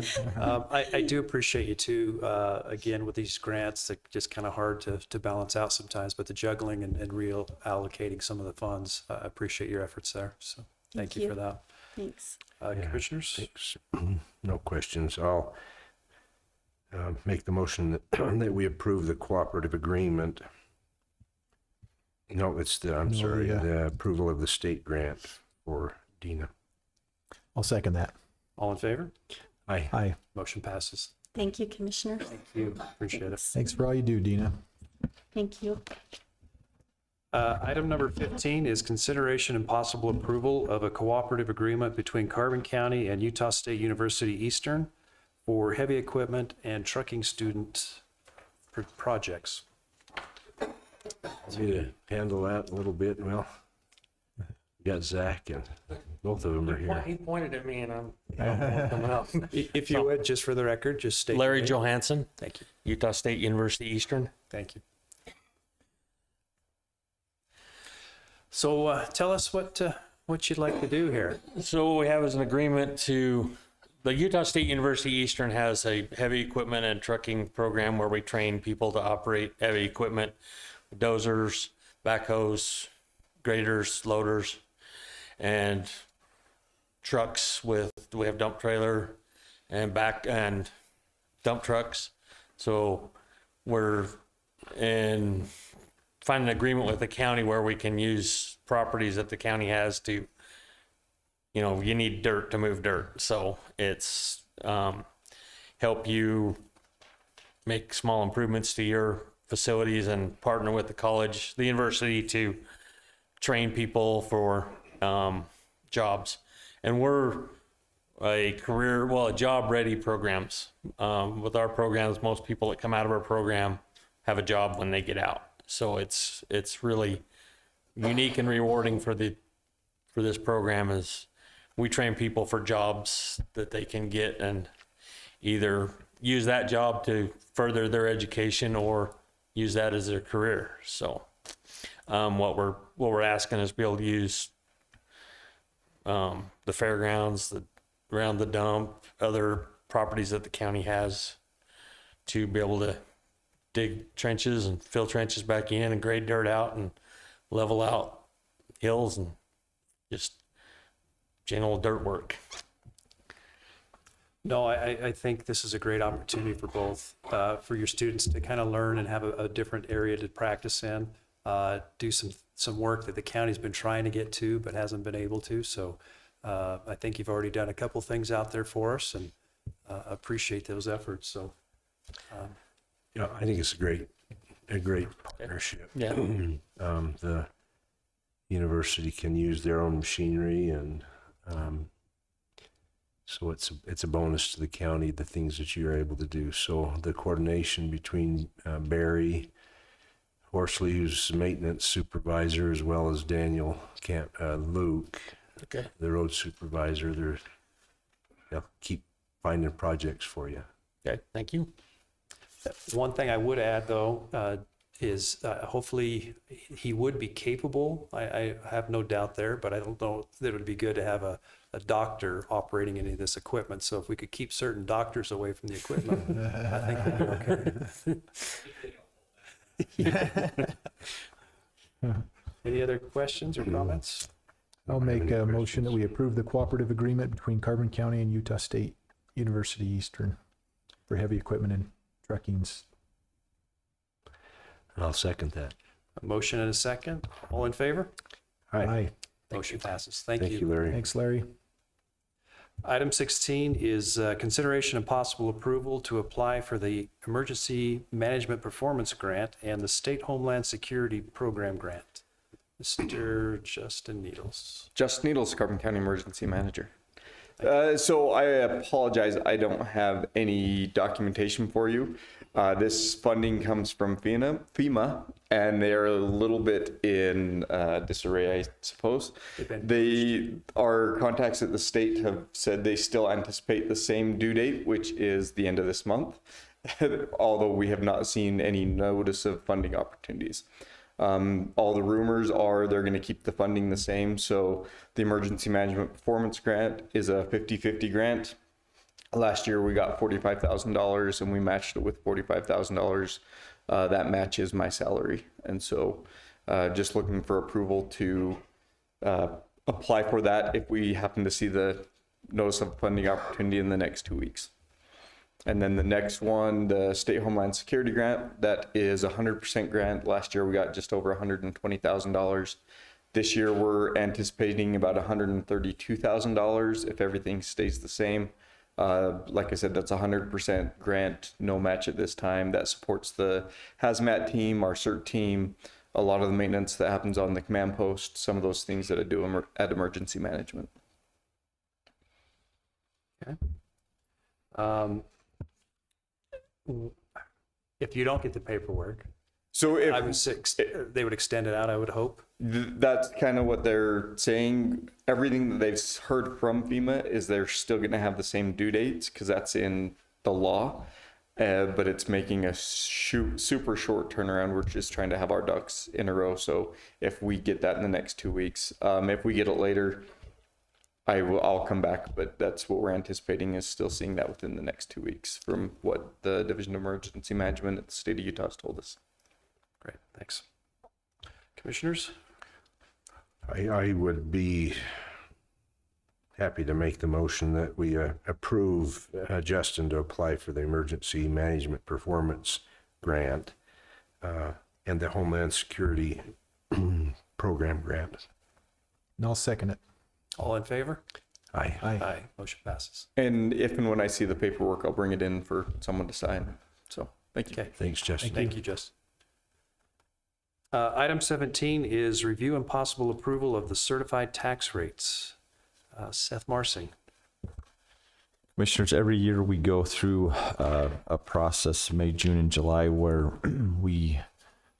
I do appreciate you too, again, with these grants, they're just kind of hard to balance out sometimes, but the juggling and real allocating some of the funds, I appreciate your efforts there. So thank you for that. Thanks. Commissioners? Thanks. No questions. I'll make the motion that we approve the cooperative agreement. No, it's the approval of the state grant for Dina. I'll second that. All in favor? Aye. Aye. Motion passes. Thank you, Commissioners. Thank you. Appreciate it. Thanks for all you do, Dina. Thank you. Item number 15 is consideration and possible approval of a cooperative agreement between Carbon County and Utah State University Eastern for heavy equipment and trucking student projects. You to handle that a little bit. Well, you got Zach and both of them are here. He pointed at me and I'm coming up. If you would, just for the record, just state. Larry your name. Johansson, Thank you. Utah State University Eastern. Thank you. So tell us what you'd like to do here. So what we have is an agreement the Utah State University Eastern has a heavy equipment and trucking program where we train people to operate heavy equipment, dozers, backhoes, graders, loaders, and trucks we have dump trailer and dump trucks. So we're finding an agreement with the county where we can use properties that the county has to, you need dirt to move dirt. So it's help you make small improvements to your facilities and partner with the university to train people for jobs. And we're a job ready programs. With our programs, most people that come out of our program have a job when they get out. So it's really unique and rewarding for this program is we train people for jobs that they can get and either use that job to further their education or use that as their career. So what we're asking is be able to use the fairgrounds, around the dump, other properties that the county has, to be able to dig trenches and fill trenches back in and grade dirt out and level out hills and just general dirt work. No, I think this is a great opportunity for both, for your students to kind of learn and have a different area to practice in, do some work that the county's been trying to get to but hasn't been able to. So I think you've already done a couple things out there for us, and appreciate those efforts. So Yeah, I think it's a great partnership. Yeah. The university can use their own machinery, and so it's a bonus to the county, the things that you're able to do. So the coordination between Barry Horsley, who's maintenance supervisor, as well as Daniel Luke, Okay. the road supervisor, they'll keep finding projects for you. Okay. Thank you. one thing I would add, though, is hopefully he would be capable. I have no doubt there, but I don't know that it would be good to have a doctor operating any of this equipment. So if we could keep certain doctors away from the equipment, I think we'd be okay. Any other questions or comments? I'll make a motion that we approve the cooperative agreement between Carbon County and Utah State University Eastern for heavy equipment and truckings. I'll second that. A motion and a second. All in favor? Aye. Motion passes. Thank Thank you, Larry. Thanks, Larry. Item 16 is consideration and possible approval to apply for the Emergency Management Performance Grant and the State Homeland Security Program Grant. Mr. Justin Needles. Justin Needles, Carbon County Emergency Manager. So I apologize, I don't have any documentation for you. This funding comes from FEMA, and they're a little bit in disarray, I suppose. Our contacts at the state have said they still anticipate the same due date, which is the end of this month, although we have not seen any notice of funding opportunities. All the rumors are they're going to keep the funding the same. So the Emergency Management Performance Grant is a 50-50 grant. Last year we got $45,000 and we matched it with $45,000. That matches my salary. And so just looking for approval to apply for that if we happen to see the notice of funding opportunity in the next 2 weeks. And then the next one, the State Homeland Security Grant, that is a 100% grant. Last year we got just over $120,000. This year we're anticipating about $132,000 if everything stays the same. Like I said, that's a 100% grant, no match at this time. That supports the hazmat team, our CERT team, a lot of the maintenance that happens on the command post, some of those things that I do at emergency management. Okay. If you don't get the paperwork, so if they would extend it out, I would hope. That's kind of what they're saying. Everything that they've heard from FEMA is they're still going to have the same due dates because that's in the law, but it's making a super short turnaround. We're just trying to have our ducks in a row. So if we get that in the next 2 weeks, if we get it later, I'll come back, but that's what we're anticipating, is still seeing that within the next 2 weeks from what the Division of Emergency Management at the state of Utah has told us. Great, thanks. Commissioners? I would be happy to make the motion that we approve Justin to apply for the Emergency Management Performance Grant and the Homeland Security Program Grant. And I'll second it. All in favor? Aye. Aye. Motion passes. And if and when I see the paperwork, I'll bring it in for someone to sign. So thank you. Okay. Thanks, Justin. Thank you, Justin. Item 17 is review and possible approval of the certified tax rates. Seth Marsing. Commissioners, every year we go through a process, May, June, and July, where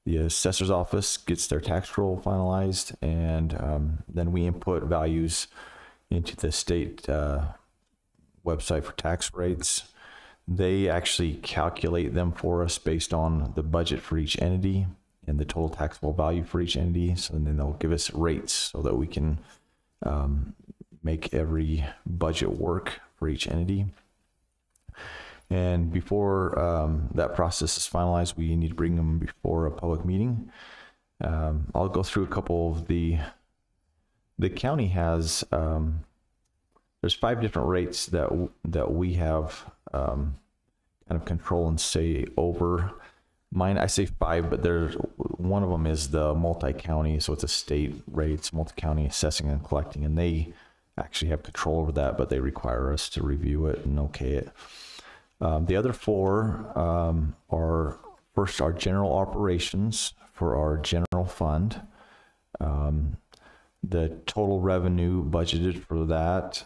the assessor's office gets their tax roll finalized, and then we input values into the state website for tax rates. They actually calculate them for us based on the budget for each entity and the total taxable value for each entity. So then they'll give us rates so that we can make every budget work for each entity. And before that process is finalized, we need to bring them before a public meeting. I'll go through a couple of the county has, there's 5 different rates that we have kind of control and say over. Mine, I say 5, but there's one of them is the multi-county, so it's a state rate, it's multi-county assessing and collecting, and they actually have control over that, but they require us to review it and okay it. The other 4 are, first, our general operations for our general fund. The total revenue budgeted for that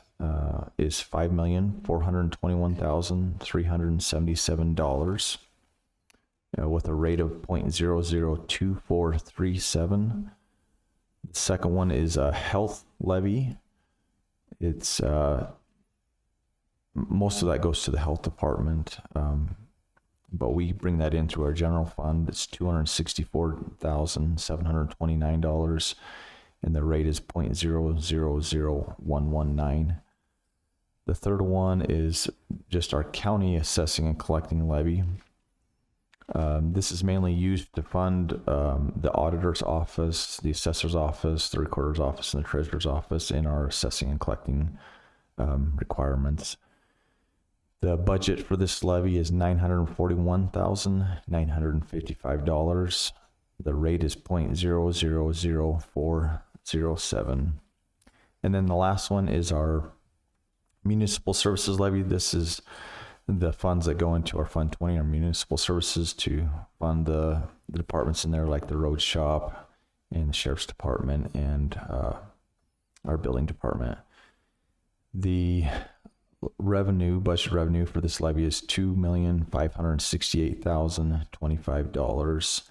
is $5,421,377 with a rate of 0.002437. The second one is a health levy. It's most of that goes to the health department, but we bring that into our general fund. It's $264,729, and the rate is 0.000119. The third one is just our county assessing and collecting levy. This is mainly used to fund the auditor's office, the assessor's office, the recorder's office, and the treasurer's office in our assessing and collecting requirements. The budget for this levy is $941,955. The rate is 0.000407. And then the last one is our municipal services levy. This is the funds that go into our Fund 20, our municipal services, to fund the departments in there, like the road shop and the sheriff's department and our building department. The budget revenue for this levy is $2,568,025,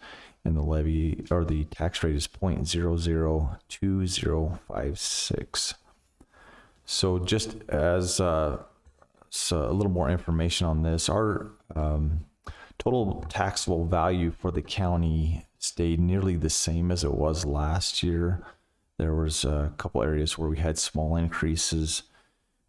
and the levy, or the tax rate, is 0.002056. So just as so a little more information on this, our total taxable value for the county stayed nearly the same as it was last year. There was a couple areas where we had small increases,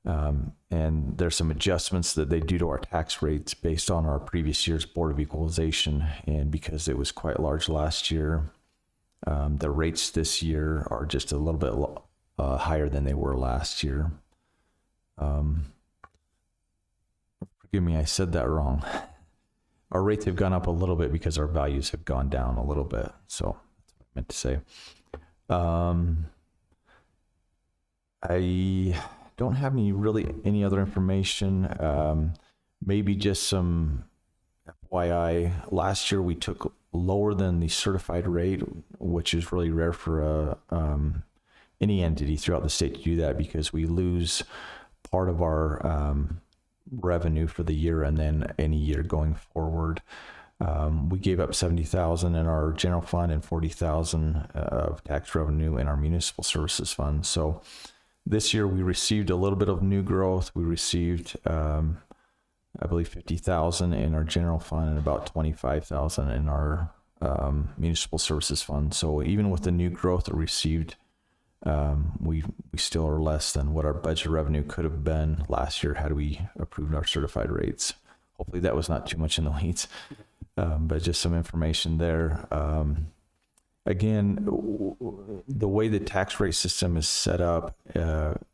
and there's some adjustments that they do to our tax rates based on our previous year's Board of Equalization. And because it was quite large last year, the rates this year are just a little bit higher than they were last year. Forgive me, I said that wrong. Our rates have gone up a little bit because our values have gone down a little bit. So that's what I meant to say. I don't have any other information. Maybe just some FYI. Last year we took lower than the certified rate, which is really rare for any entity throughout the state to do that, because we lose part of our revenue for the year and then any year going forward. We gave up $70,000 in our general fund and $40,000 of tax revenue in our municipal services fund. So this year we received a little bit of new growth. We received, I believe, $50,000 in our general fund and about $25,000 in our municipal services fund. So even with the new growth that we received, we still are less than what our budget revenue could have been last year had we approved our certified rates. Hopefully that was not too much in the weeds, but just some information there. Again, the way the tax rate system is set up,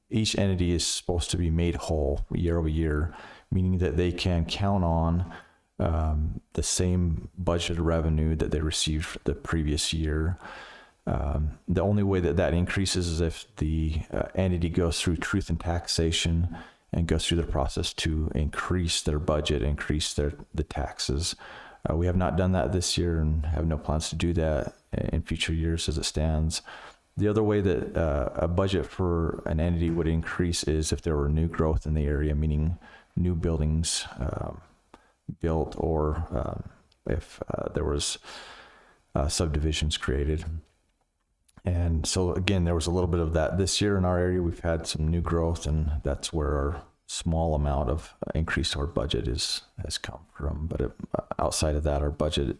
each entity is supposed to be made whole year over year, meaning that they can count on the same budgeted revenue that they received for the previous year. The only way that increases is if the entity goes through truth and taxation and goes through the process to increase their budget, increase the taxes. We have not done that this year and have no plans to do that in future years as it stands. The other way that a budget for an entity would increase is if there were new growth in the area, meaning new buildings built, or if there was subdivisions created. And so again, there was a little bit of that this year in our area. We've had some new growth, and that's where small amount of increase to our budget has come from, but outside of that, our budget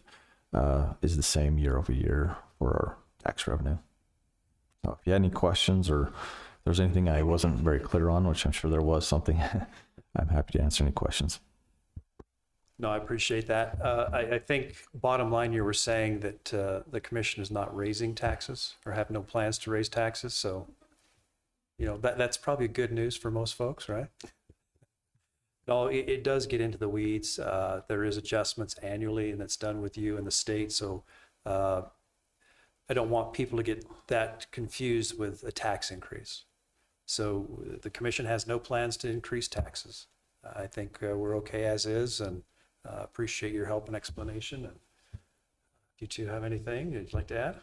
is the same year over year for our tax revenue. So if you had any questions or if there's anything I wasn't very clear on, which I'm sure there was something, I'm happy to answer any questions. No, I appreciate that. I think bottom line, you were saying that the commission is not raising taxes or have no plans to raise taxes. So, that's probably good news for most folks, right? No, it does get into the weeds. There is adjustments annually, and that's done with you and the state. So I don't want people to get that confused with a tax increase. So the commission has no plans to increase taxes. I think we're okay as is, and appreciate your help and explanation. And do you two have anything you'd like to add?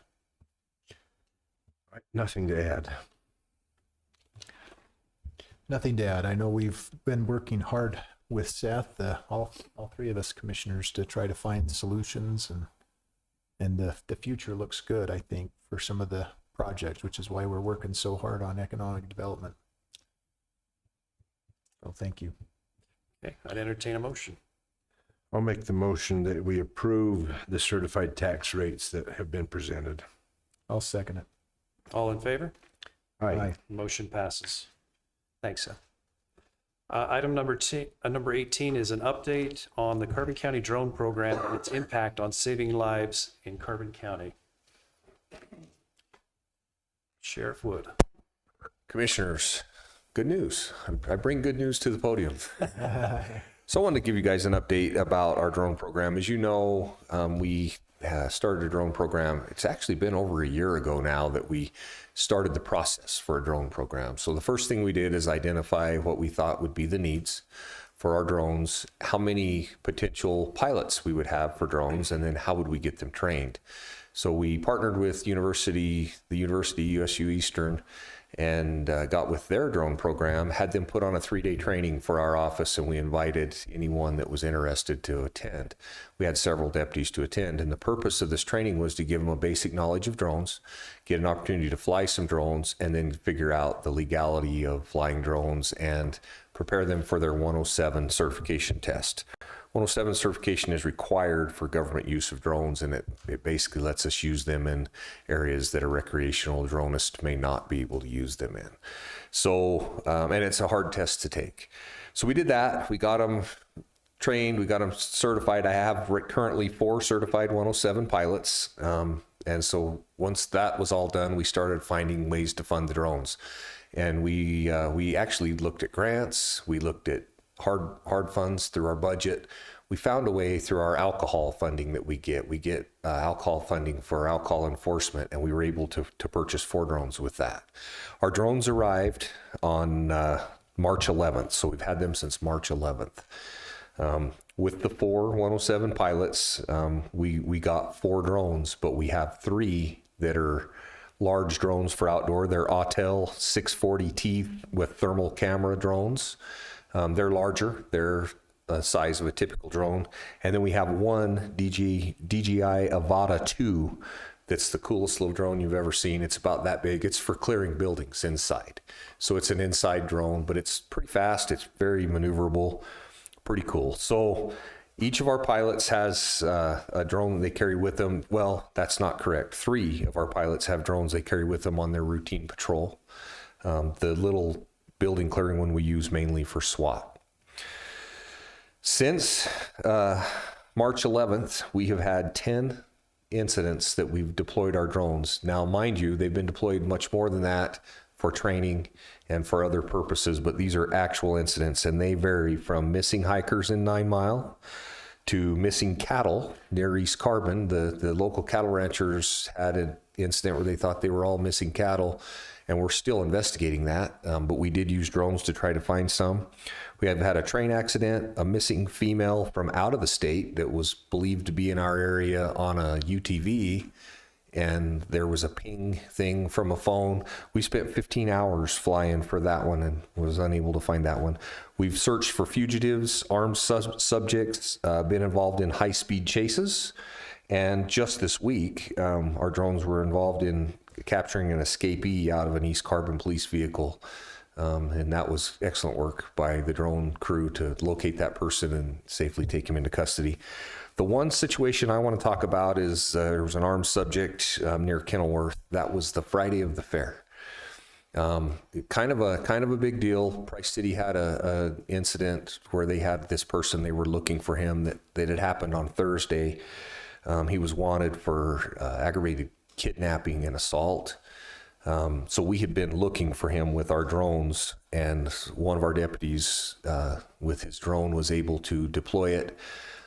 Nothing to add. Nothing to add. I know we've been working hard with Seth, all three of us commissioners, to try to find solutions, and the future looks good, I think, for some of the projects, which is why we're working so hard on economic development. So thank you. Okay, I'd entertain a motion. I'll make the motion that we approve the certified tax rates that have been presented. I'll second it. All in favor? Aye. Motion passes. Thanks, Seth. Item number 18 is an update on the Carbon County drone program and its impact on saving lives in Carbon County. Sheriff Wood. Commissioners, good news. I bring good news to the podium. So I wanted to give you guys an update about our drone program. As you know, we started a drone program. It's actually been over a year ago now that we started the process for a drone program. So the first thing we did is identify what we thought would be the needs for our drones, how many potential pilots we would have for drones, and then how would we get them trained. So we partnered with the University USU Eastern, and got with their drone program, had them put on a 3-day training for our office, and we invited anyone that was interested to attend. We had several deputies to attend, and the purpose of this training was to give them a basic knowledge of drones, get an opportunity to fly some drones, and then figure out the legality of flying drones and prepare them for their 107 certification test. 107 certification is required for government use of drones, and it basically lets us use them in areas that a recreational dronist may not be able to use them in. So, and it's a hard test to take. So we did that. We got them trained. We got them certified. I have currently 4 certified 107 pilots. And so once that was all done, we started finding ways to fund the drones. And we actually looked at grants. We looked at hard funds through our budget. We found a way through our alcohol funding that we get. We get alcohol funding for alcohol enforcement, and we were able to purchase 4 drones with that. Our drones arrived on March 11th, so we've had them since March 11th. With the 4 107 pilots, we got 4 drones, but we have 3 that are large drones for outdoor. They're Autel 640T with thermal camera drones. They're larger. They're the size of a typical drone. And then we have one DJI Avata 2 that's the coolest little drone you've ever seen. It's about that big. It's for clearing buildings inside. So it's an inside drone, but it's pretty fast. It's very maneuverable. Pretty cool. So each of our pilots has a drone they carry with them. Well, that's not correct. 3 of our pilots have drones they carry with them on their routine patrol. The little building clearing one we use mainly for SWAT. Since March 11th, we have had 10 incidents that we've deployed our drones. Now, mind you, they've been deployed much more than that for training and for other purposes, but these are actual incidents, and they vary from missing hikers in 9 Mile to missing cattle near East Carbon. The local cattle ranchers had an incident where they thought they were all missing cattle, and we're still investigating that, but we did use drones to try to find some. We have had a train accident, a missing female from out of the state that was believed to be in our area on a UTV, and there was a ping thing from a phone. We spent 15 hours flying for that one and was unable to find that one. We've searched for fugitives, armed subjects, been involved in high-speed chases, and just this week, our drones were involved in capturing an escapee out of an East Carbon police vehicle And that was excellent work by the drone crew to locate that person and safely take him into custody. The one situation I want to talk about is there was an armed subject near Kenilworth. That was the Friday of the fair. Kind of a big deal. Price City had a incident where they had this person, they were looking for him, that had happened on Thursday. He was wanted for aggravated kidnapping and assault. So we had been looking for him with our drones, and one of our deputies with his drone was able to deploy it,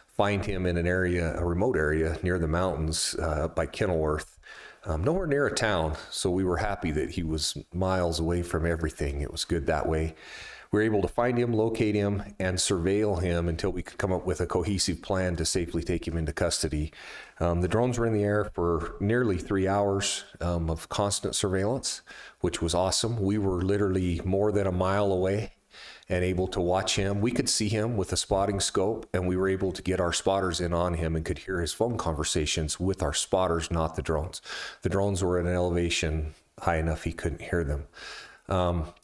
find him in a remote area near the mountains by Kenilworth, nowhere near a town. So we were happy that he was miles away from everything. It was good that way. We were able to find him, locate him, and surveil him until we could come up with a cohesive plan to safely take him into custody. The drones were in the air for nearly 3 hours of constant surveillance, which was awesome. We were literally more than a mile away and able to watch him. We could see him with a spotting scope, and we were able to get our spotters in on him and could hear his phone conversations with our spotters, not the drones. The drones were at an elevation high enough he couldn't hear them.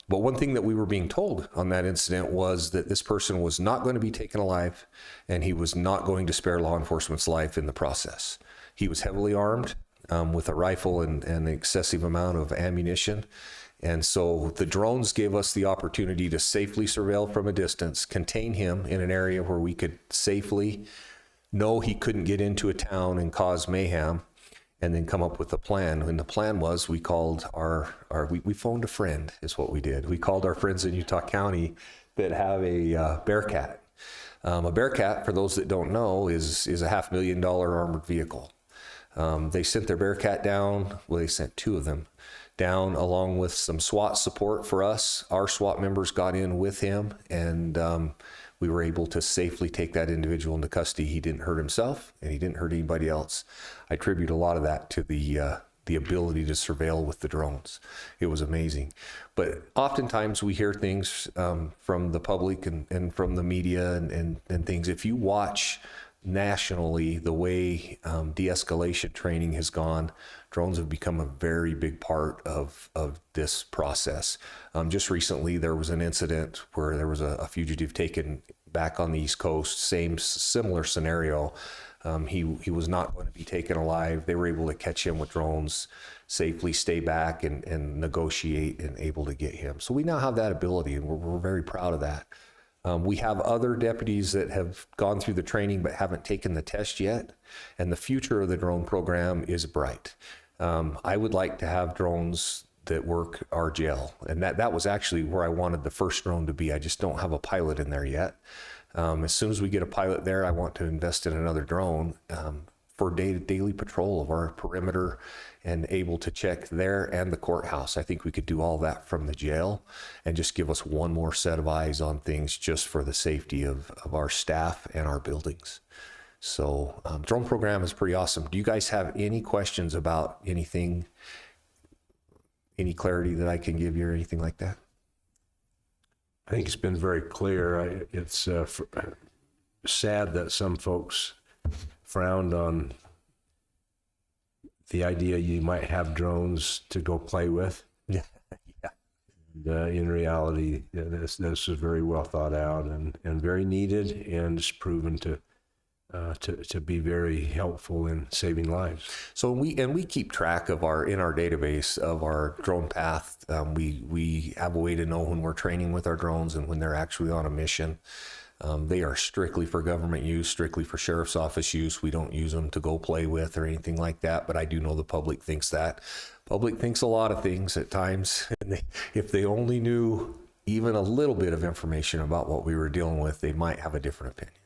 But one thing that we were being told on that incident was that this person was not going to be taken alive, and he was not going to spare law enforcement's life in the process. He was heavily armed with a rifle and an excessive amount of ammunition. And so the drones gave us the opportunity to safely surveil from a distance, contain him in an area where we could safely know he couldn't get into a town and cause mayhem, and then come up with a plan. And the plan was, we called we phoned a friend, is what we did. We called our friends in Utah County that have a Bearcat. A Bearcat, for those that don't know, is a $500,000 armored vehicle. They sent their Bearcat down. Well, they sent 2 of them down along with some SWAT support for us. Our SWAT members got in with him, and we were able to safely take that individual into custody. He didn't hurt himself, and he didn't hurt anybody else. I attribute a lot of that to the ability to surveil with the drones. It was amazing. But oftentimes we hear things from the public and from the media and things. If you watch nationally the way de-escalation training has gone, drones have become a very big part of this process. Just recently, there was an incident where there was a fugitive taken back on the East Coast, similar scenario. He was not going to be taken alive. They were able to catch him with drones, safely stay back and negotiate, and able to get him. So we now have that ability, and we're very proud of that. We have other deputies that have gone through the training but haven't taken the test yet, and the future of the drone program is bright. I would like to have drones that work our jail, and that was actually where I wanted the first drone to be. I just don't have a pilot in there yet. As soon as we get a pilot there, I want to invest in another drone for daily patrol of our perimeter and able to check there and the courthouse. I think we could do all that from the jail and just give us one more set of eyes on things just for the safety of our staff and our buildings. So drone program is pretty awesome. Do you guys have any questions about anything, any clarity that I can give you or anything like that? I think it's been very clear. It's sad that some folks frowned on the idea you might have drones to go play with. Yeah. In reality, this is very well thought out and very needed, and it's proven to be very helpful in saving lives. So we keep track of in our database of our drone path. We have a way to know when we're training with our drones and when they're actually on a mission. They are strictly for government use, strictly for sheriff's office use. We don't use them to go play with or anything like that, but I do know the public thinks that. Public thinks a lot of things at times, and if they only knew even a little bit of information about what we were dealing with, they might have a different opinion.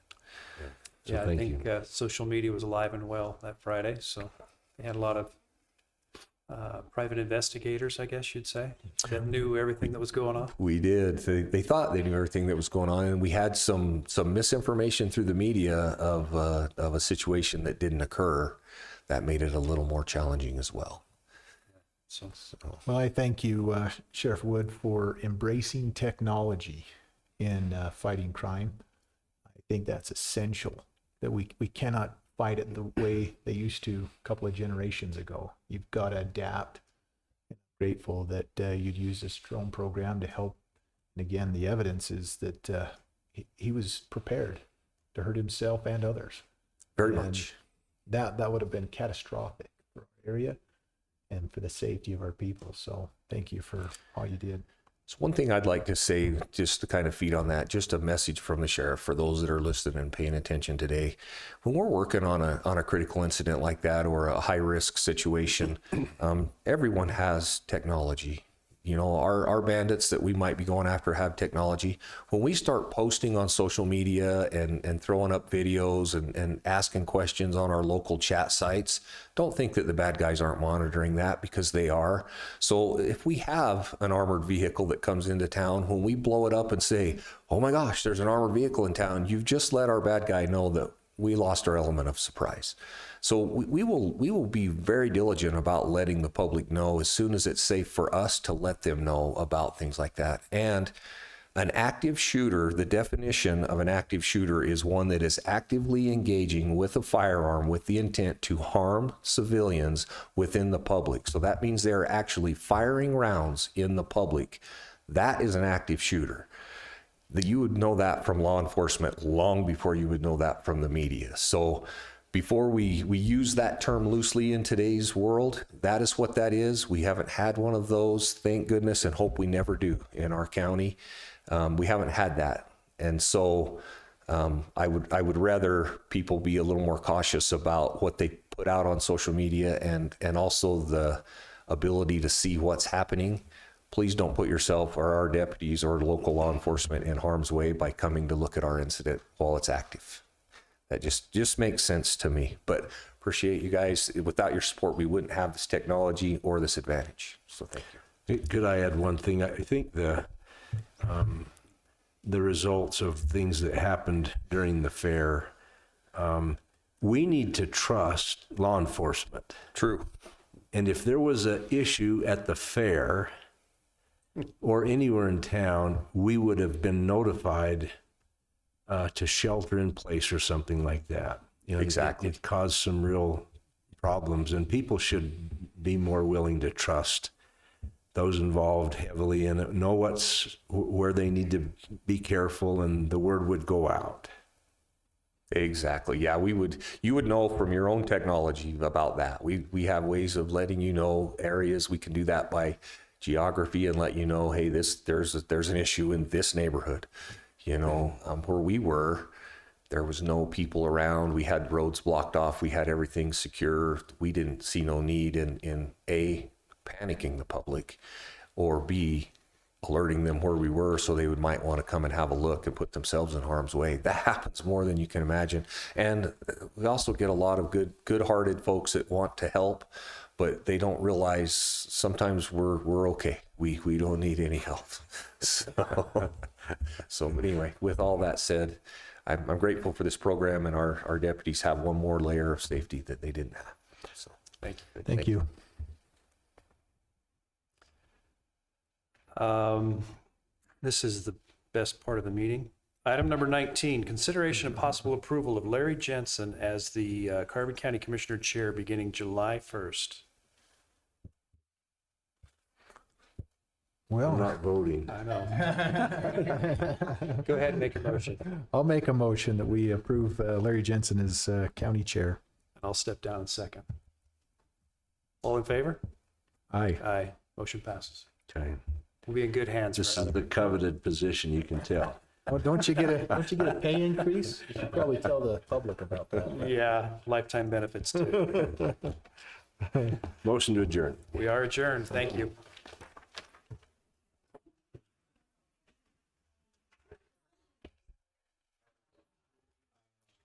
So Yeah, I think social media was alive and well that Friday, so they had a lot of private investigators, I guess you'd say, that knew everything that was going on. We did. They thought they knew everything that was going on, and we had some misinformation through the media of a situation that didn't occur. That made it a little more challenging as well. So. Well, I thank you, Sheriff Wood, for embracing technology in fighting crime. I think that's essential, that we cannot fight it the way they used to a couple of generations ago. You've got to adapt. I'm grateful that you'd use this drone program to help And again, the evidence is that he was prepared to hurt himself and others. Very And much. That would have been catastrophic for our area and for the safety of our people. So thank you for all you did. So one thing I'd like to say, just to kind of feed on that, just a message from the sheriff for those that are listening and paying attention today. When we're working on a critical incident like that or a high risk situation, everyone has technology. You know, our bandits that we might be going after have technology. When we start posting on social media and throwing up videos and asking questions on our local chat sites, don't think that the bad guys aren't monitoring that, because they are. So if we have an armored vehicle that comes into town, when we blow it up and say, oh my gosh, there's an armored vehicle in town, you've just let our bad guy know that we lost our element of surprise. So we will be very diligent about letting the public know as soon as it's safe for us to let them know about things like that. And an active shooter, the definition of an active shooter is one that is actively engaging with a firearm with the intent to harm civilians within the public. So that means they're actually firing rounds in the public. That is an active shooter. You would know that from law enforcement long before you would know that from the media. So before we use that term loosely in today's world, that is what that is. We haven't had one of those, thank goodness, and hope we never do in our county. We haven't had that. And so I would rather people be a little more cautious about what they put out on social media and also the ability to see what's happening. Please don't put yourself or our deputies or local law enforcement in harm's way by coming to look at our incident while it's active. That just makes sense to me. But appreciate you guys. Without your support, we wouldn't have this technology or this advantage. So thank you. Could I add one thing? I think the results of things that happened during the fair, we need to trust law enforcement. True. And if there was an issue at the fair or anywhere in town, we would have been notified to shelter in place or something like that. You know, exactly. It caused some real problems, and people should be more willing to trust those involved heavily and know where they need to be careful, and the word would go out. Exactly. Yeah, you would know from your own technology about that. We have ways of letting you know areas. We can do that by geography and let you know, hey, there's an issue in this neighborhood. You know, where we were, there was no people around. We had roads blocked off. We had everything secure. We didn't see no need in A, panicking the public, or B, alerting them where we were so they might want to come and have a look and put themselves in harm's way. That happens more than you can imagine. And we also get a lot of good-hearted folks that want to help, but they don't realize sometimes we're okay. We don't need any help. So anyway, with all that said, I'm grateful for this program, and our deputies have one more layer of safety that they didn't have. So thank you. Thank you. This is the best part of the meeting. Item number 19, consideration and possible approval of Larry Jensen as the Carbon County Commissioner Chair beginning July 1st. Well, I'm not voting. I know. Go ahead and make a motion. I'll make a motion that we approve Larry Jensen as county chair. And I'll step down in second. All in favor? Aye. Aye. Motion passes. Okay. We'll be in good hands. This is the coveted position, you can tell. Oh, don't you get a pay increase? You should probably tell the public about that. Yeah, lifetime benefits too. Motion to adjourn. We are adjourned. Thank you.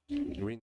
We